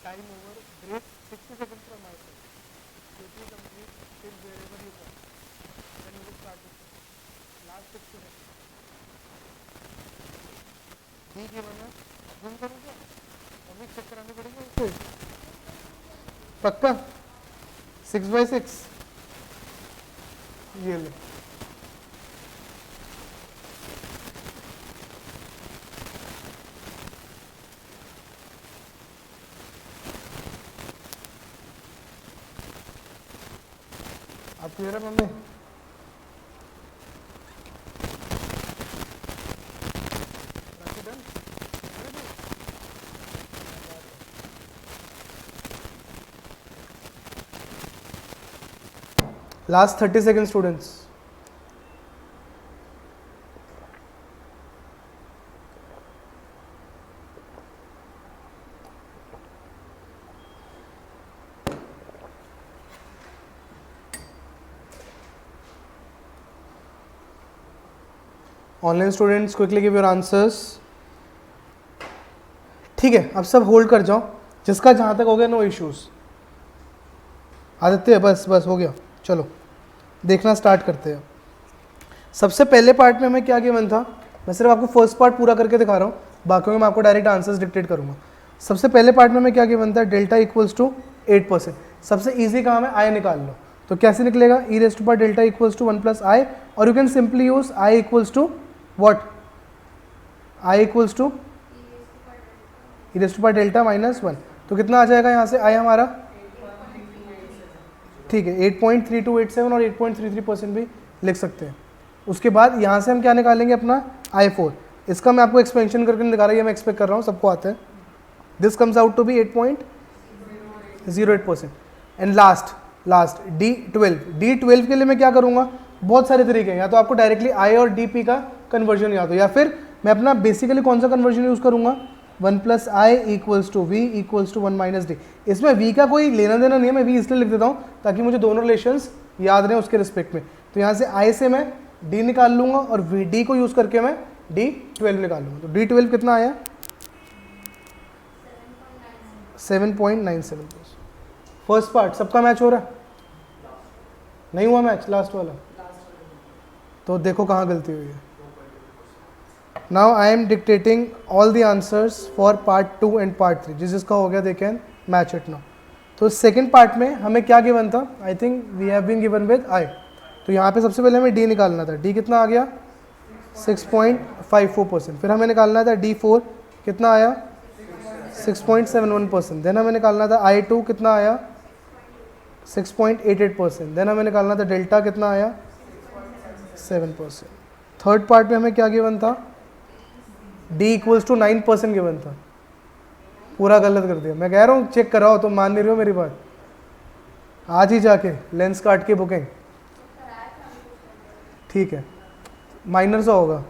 Time over, break 60 seconds from my side. Quickly complete till wherever you come. Then we will start with last 60 seconds. ठीक है मैंने zoom करूँगा, अभी check कराने पड़ेगा उसे। पक्का 6x6 ये ले। आप क्लियर है mummy? Last 30 seconds, students. Online students quickly give your answers. ठीक है, अब सब होल्ड कर जाओ, जिसका जहां तक हो गया नो इश्यूज। आदित्य बस बस हो गया, चलो देखना स्टार्ट करते हैं। सबसे पहले पार्ट में हमें क्या गिवन था, मैं सिर्फ आपको फर्स्ट पार्ट पूरा करके दिखा रहा हूँ, बाकी में मैं आपको डायरेक्ट आंसर्स डिक्टेट करूँगा। सबसे पहले पार्ट में हमें क्या गिवन था, डेल्टा इक्वल्स टू 8%। सबसे ईजी काम है आई निकाल लो, तो कैसे निकलेगा, E raise to power delta equals to 1 plus I, और you can simply use I equals to what, I equals to E raise to power delta minus 1। तो कितना आ जाएगा यहाँ से आई हमारा, ठीक है 8.3287 और 8.33% भी लिख सकते हैं। उसके बाद यहाँ से हम क्या निकालेंगे अपना I4, इसका मैं आपको एक्सपेंशन करके दिखा रहा हूँ, मैं एक्सपेक्ट कर रहा हूँ सबको आता है। This comes out to be 8.08%। And last D12 के लिए मैं क्या करूँगा, बहुत सारे तरीके हैं, या तो आपको डायरेक्टली I और DP का कन्वर्जन याद हो, या फिर मैं अपना बेसिकली कौन सा कन्वर्जन यूज़ करूँगा, 1 plus I equals to we equals to 1 minus d. इसमें v का कोई लेना देना नहीं है, मैं v इसलिए लिख देता हूँ ताकि मुझे दोनों रिलेशंस याद रहें उसके रिस्पेक्ट में। तो यहाँ से i से मैं d निकाल लूँगा और d को यूज़ करके मैं D12 निकाल लूँगा। तो D12 कितना आया, 7.97%। फर्स्ट पार्ट सबका मैच हो रहा है, नहीं हुआ मैच लास्ट वाला, तो देखो कहाँ गलती हुई है। Now I am dictating all the answers for part 2 and part 3, जिसका हो गया they can match it now. तो सेकंड पार्ट में हमें क्या गिवन था, I think we have been given with i. तो यहाँ पे सबसे पहले हमें डी निकालना था, डी कितना आ गया 6.54%। फिर हमें निकालना था D4 कितना आया 6.71%। देन हमें निकालना था I2 कितना आया 6.88%। देन हमें निकालना था डेल्टा कितना आया 7%। थर्ड पार्ट में हमें क्या गिवन था, D इक्वल्स टू 9% गिवन था, पूरा गलत कर दिया। मैं कह रहा हूँ चेक कराओ, तुम मान नहीं रहे हो मेरी बात, आज ही जाके लेंस काट के बुकिंग, ठीक है माइनर सा होगा।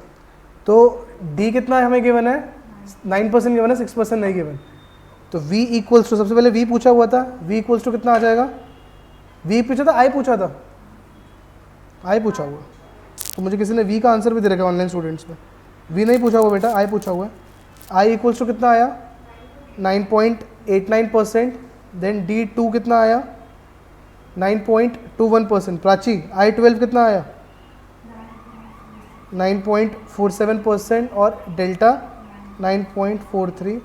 तो D कितना है हमें गिवन है 9% गिवन है, 6% नहीं गिवन। तो V इक्वल्स टू, सबसे पहले V पूछा हुआ था, V इक्वल्स टू कितना आ जाएगा, V पूछा था I पूछा था, I पूछा हुआ, तो मुझे किसी ने V का आंसर भी दे रखा है ऑनलाइन स्टूडेंट्स में, V नहीं पूछा हुआ बेटा, I पूछा हुआ है। I इक्वल्स टू कितना आया 9.89%। देन D2 कितना आया 9.21%। प्राची I12 कितना आया 9.47% और डेल्टा 9.43%।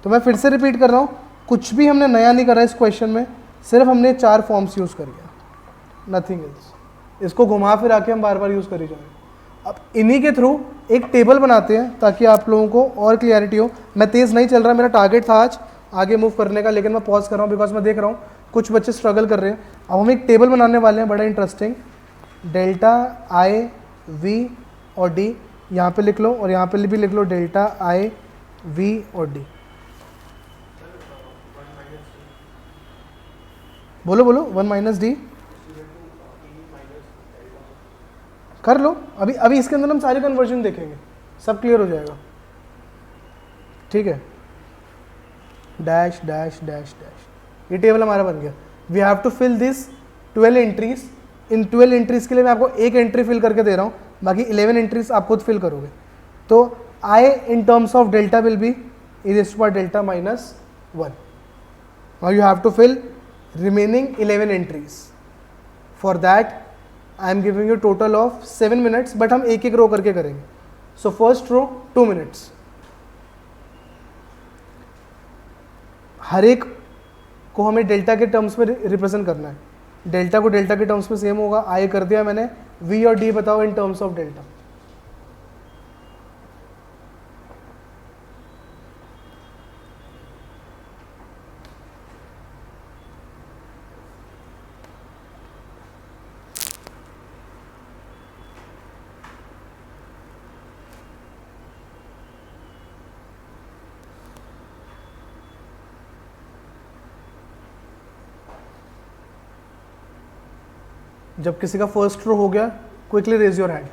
तो मैं फिर से रिपीट कर रहा हूँ, कुछ भी हमने नया नहीं करा इस क्वेश्चन में, सिर्फ हमने 4 फॉर्म्स यूज़ करी है, नथिंग एल्स। इसको घुमा फिरा के हम बार बार यूज़ करी जाएंगे। अब इन्हीं के थ्रू एक टेबल बनाते हैं ताकि आप लोगों को और क्लियरिटी हो। मैं तेज़ नहीं चल रहा, मेरा टारगेट था आज आगे मूव करने का, लेकिन मैं पॉज कर रहा हूँ बिकॉज मैं देख रहा हूँ कुछ बच्चे स्ट्रगल कर रहे हैं। अब हम एक टेबल बनाने वाले हैं बड़ा इंटरेस्टिंग, डेल्टा आई वी और डी, यहाँ पे लिख लो और यहाँ पे भी लिख लो डेल्टा आई वी और डी। बोलो बोलो 1 माइनस डी कर लो। अभी इसके अंदर हम सारे कन्वर्जन देखेंगे, सब क्लियर हो जाएगा, ठीक है। डैश डैश डैश डैश, ये टेबल हमारा बन गया। We have to fill this 12 entries. इन 12 एंट्रीज के लिए मैं आपको एक एंट्री फिल करके दे रहा हूँ, बाकी 11 एंट्रीज आप खुद फिल करोगे। तो I in terms of delta will be e raised to power delta minus 1। Now you have to fill remaining 11 entries. For that I am giving you total of 7 minutes, but हम एक एक रो करके करेंगे। So first row 2 minutes। हर एक को हमें delta के terms में रिप्रेजेंट करना है। डेल्टा को डेल्टा के टर्म्स में सेम होगा, आई कर दिया मैंने। वी और डी बताओ इन टर्म्स ऑफ डेल्टा। जब किसी का फर्स्ट रो हो गया, क्विकली रेज योर हैंड।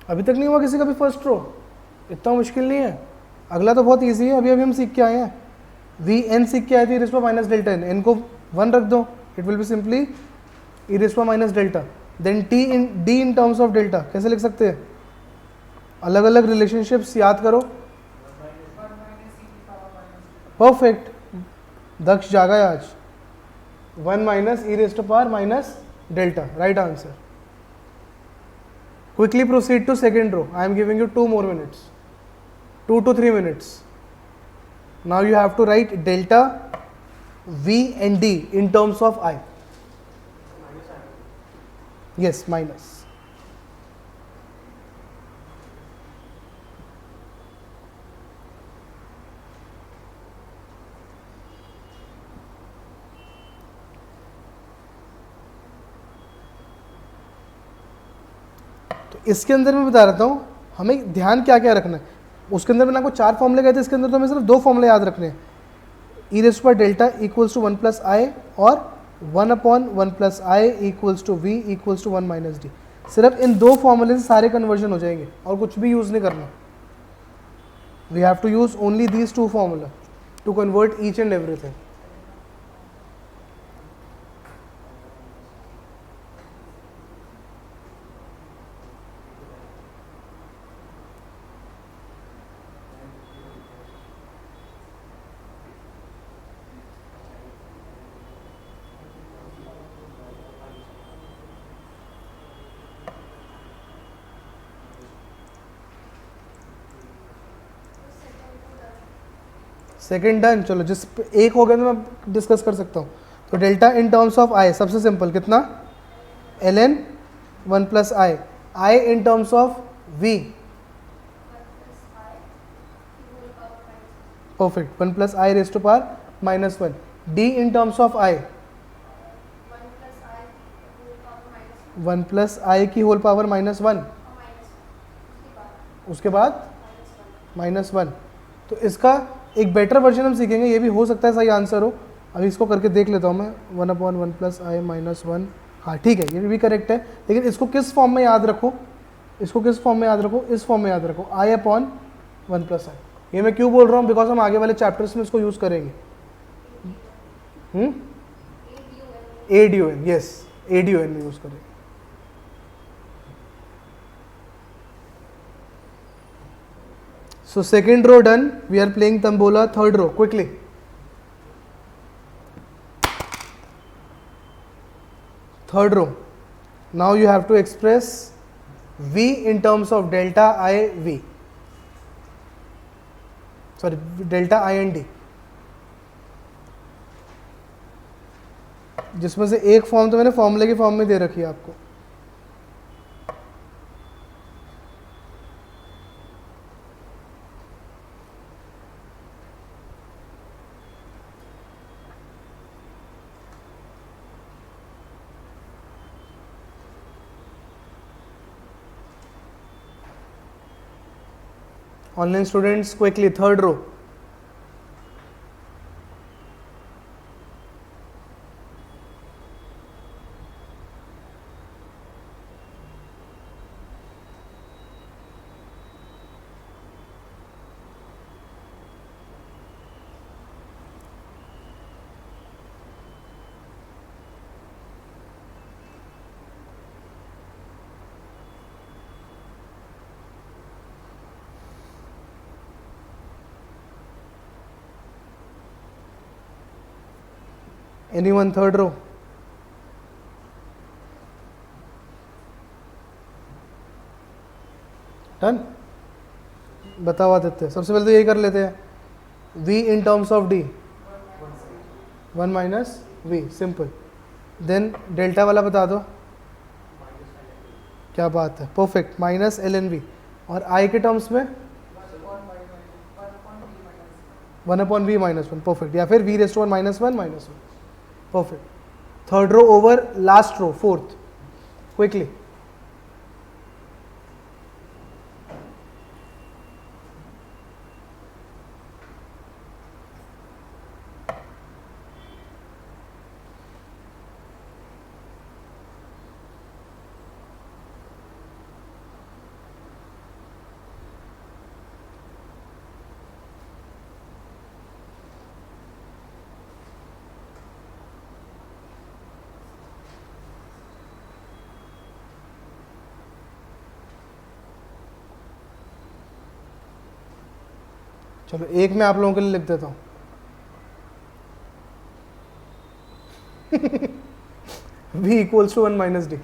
अभी तक नहीं हुआ किसी का भी फर्स्ट रो? इतना मुश्किल नहीं है, अगला तो बहुत ईजी है, अभी अभी हम सीख के आए हैं। वी एन सीख के आए थे, e minus delta n, n को 1 रख दो, it will be simply e minus delta, then t in d in terms of delta कैसे लिख सकते हैं? अलग अलग रिलेशनशिप्स याद करो। परफेक्ट, दक्ष जागा है आज। 1 minus e raise to power minus delta, right answer. Quickly proceed to second row. I am giving you 2 more minutes, 2 to 3 minutes. Now you have to write delta V and D in terms of I. Yes, minus. तो इसके अंदर मैं बता रहता हूँ हमें ध्यान क्या क्या रखना है। उसके अंदर मैंने आपको 4 फॉर्मूले गए थे, इसके अंदर तो हमें सिर्फ 2 फॉर्मूले याद रखने हैं। E raise to power delta equals to 1 plus I और 1 upon 1 plus I equals to we equals to 1 minus D. सिर्फ इन 2 फॉर्मूले से सारे कन्वर्जन हो जाएंगे और कुछ भी यूज़ नहीं करना। We have to use only these 2 formula to convert each and everything. Second done. चलो जिस एक हो गया तो मैं डिस्कस कर सकता हूँ। तो delta in terms of I सबसे सिंपल कितना, L N 1 plus I, I in terms of V, perfect 1 plus I raise to power minus 1, D in terms of I 1 plus I की होल पावर माइनस 1, उसके बाद minus 1। तो इसका एक better version हम सीखेंगे, ये भी हो सकता है सही आंसर हो। अभी इसको करके देख लेता हूँ मैं, 1 अपॉन 1 प्लस आई माइनस 1, हाँ ठीक है, ये भी करेक्ट है। लेकिन इसको किस फॉर्म में याद रखो, इसको किस फॉर्म में याद रखो, इस फॉर्म में याद रखो, आई अपॉन 1 प्लस आई। ये मैं क्यों बोल रहा हूँ, बिकॉज हम आगे वाले चैप्टर्स में इसको यूज़ करेंगे। A D O N, yes A D O N में यूज़ करेंगे। So second row done, we are playing Tambola. Third row, quickly. Third row. Now you have to express V in terms of delta I V. Sorry, delta I and D. जिसमें से एक form तो मैंने फॉर्मूले की form में दे रखी है आपको। Online students, quickly, third row. Anyone third row? Done, बताओ आदित्य। सबसे पहले तो यही कर लेते हैं, v in terms of d 1 minus v, simple. Then delta वाला बता दो, क्या बात है, perfect, minus l n v. और i के टर्म्स में 1 अपॉन वी माइनस 1, परफेक्ट, या फिर v raise to 1 minus 1 minus 1, perfect. Third row over last row, fourth, quickly. चलो एक मैं आप लोगों के लिए लिख देता हूँ। v equals to 1 minus d.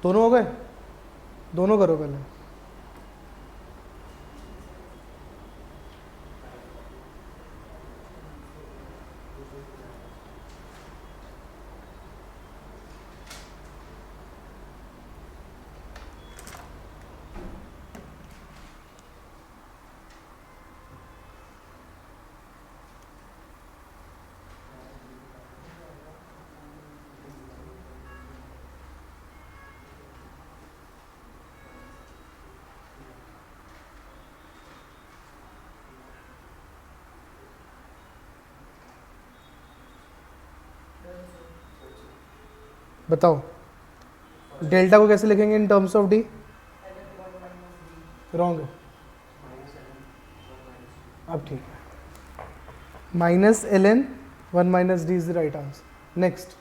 दोनों हो गए, दोनों करो पहले। बताओ डेल्टा को कैसे लिखेंगे in terms of d? Wrong है, अब ठीक है। Minus l N 1 minus d is the right answer. Next,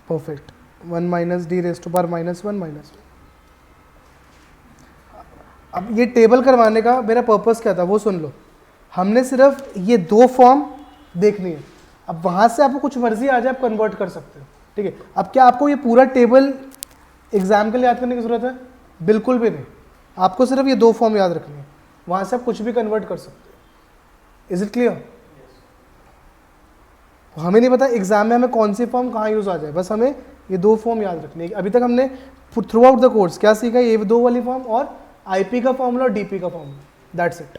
perfect, 1 minus d raise to power minus 1 minus. अब ये टेबल करवाने का मेरा पर्पस क्या था वो सुन लो। हमने सिर्फ ये दो फॉर्म देखनी है, अब वहाँ से आपको कुछ मर्जी आ जाए आप कन्वर्ट कर सकते हो, ठीक है। अब क्या आपको ये पूरा टेबल एग्जाम के लिए याद करने की जरूरत है? बिल्कुल भी नहीं, आपको सिर्फ ये दो फॉर्म याद रखनी है, वहाँ से आप कुछ भी कन्वर्ट कर सकते हो। Is it clear? हमें नहीं पता एग्जाम में हमें कौन सी फॉर्म कहाँ यूज आ जाए, बस हमें ये दो फॉर्म याद रखनी है। अभी तक हमने थ्रू आउट द कोर्स क्या सीखा? ये दो वाली फॉर्म और आईपी का फॉर्मूला और डीपी का formula, that's it.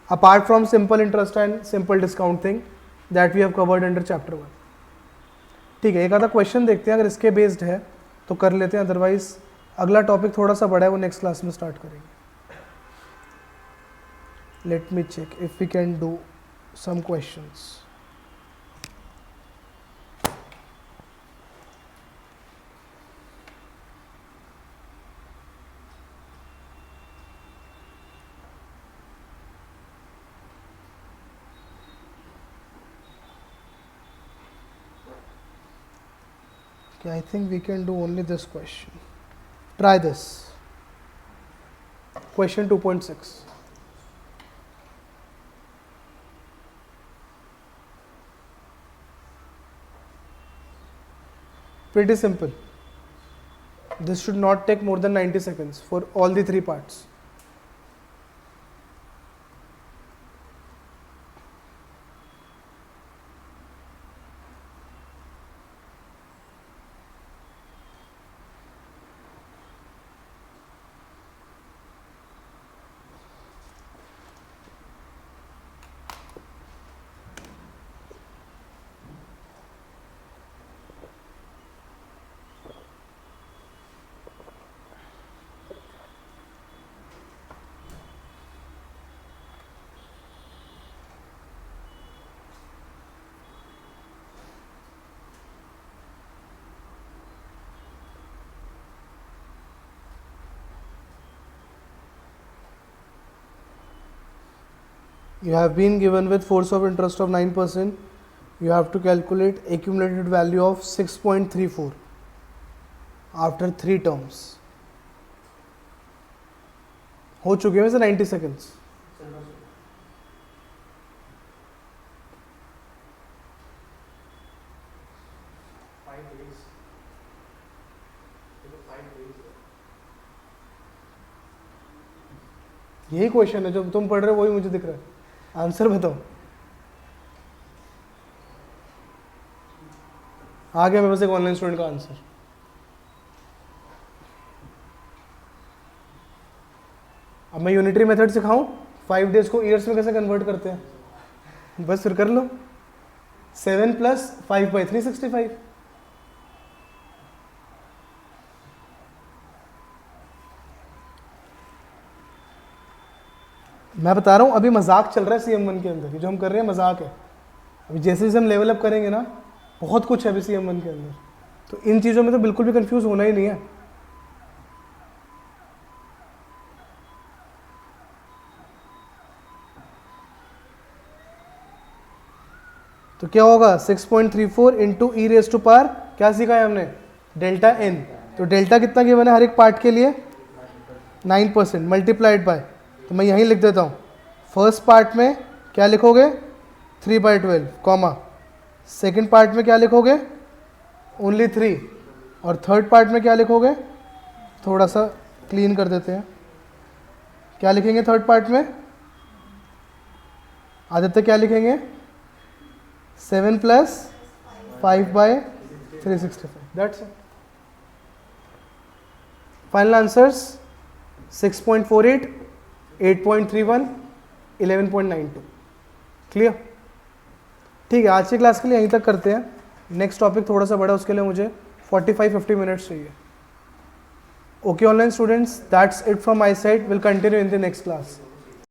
Apart from simple interest and simple discount thing that we have covered under chapter 1। ठीक है, एक आधा क्वेश्चन देखते हैं, अगर इसके बेस्ड है तो कर लेते हैं, अदरवाइज अगला टॉपिक थोड़ा सा बड़ा है, वो नेक्स्ट क्लास में स्टार्ट करेंगे। Let me check if we can do some questions. I think we can do only this question. Try this. Question 2.6. Pretty simple. This should not take more than 90 seconds for all the three parts. You have been given with force of interest of 9%. You have to calculate accumulated value of 6.34 after 3 terms. हो चुके हैं वैसे 90 seconds. यही question है जो तुम पढ़ रहे हो, वही मुझे दिख रहा है। आंसर बताओ। आ गया मेरे पास एक ऑनलाइन स्टूडेंट का आंसर। अब मैं यूनिटरी मेथड सिखाऊं 5 डेज को ईयर्स में कैसे कन्वर्ट करते हैं, बस फिर कर लो। 7 + 5/365। मैं बता रहा हूँ अभी मजाक चल रहा है CM1 के अंदर, जो हम कर रहे हैं मजाक है। अभी जैसे जैसे हम लेवल अप करेंगे ना, बहुत कुछ है अभी CM1 के अंदर। तो इन चीज़ों में तो बिल्कुल भी कंफ्यूज होना ही नहीं है। तो क्या होगा 6.34 into e raise to power, क्या सीखा है हमने, डेल्टा एन। तो डेल्टा कितना गिवन है हर एक पार्ट के लिए, 9% मल्टीप्लाइड बाय, तो मैं यहीं लिख देता हूँ। फर्स्ट पार्ट में क्या लिखोगे 3/12 कॉमा, सेकेंड पार्ट में क्या लिखोगे ओनली 3, और थर्ड पार्ट में क्या लिखोगे, थोड़ा सा क्लीन कर देते हैं, क्या लिखेंगे थर्ड पार्ट में, आदित्य क्या लिखेंगे 7 + 5/365, that's it. Final answers 6.48, 8.31, 11.92। Clear? ठीक है, आज की क्लास के लिए यहीं तक करते हैं। नेक्स्ट टॉपिक थोड़ा सा बड़ा, उसके लिए मुझे 45-50 मिनट्स चाहिए। Okay online students, that's it from my side, will continue in the next class.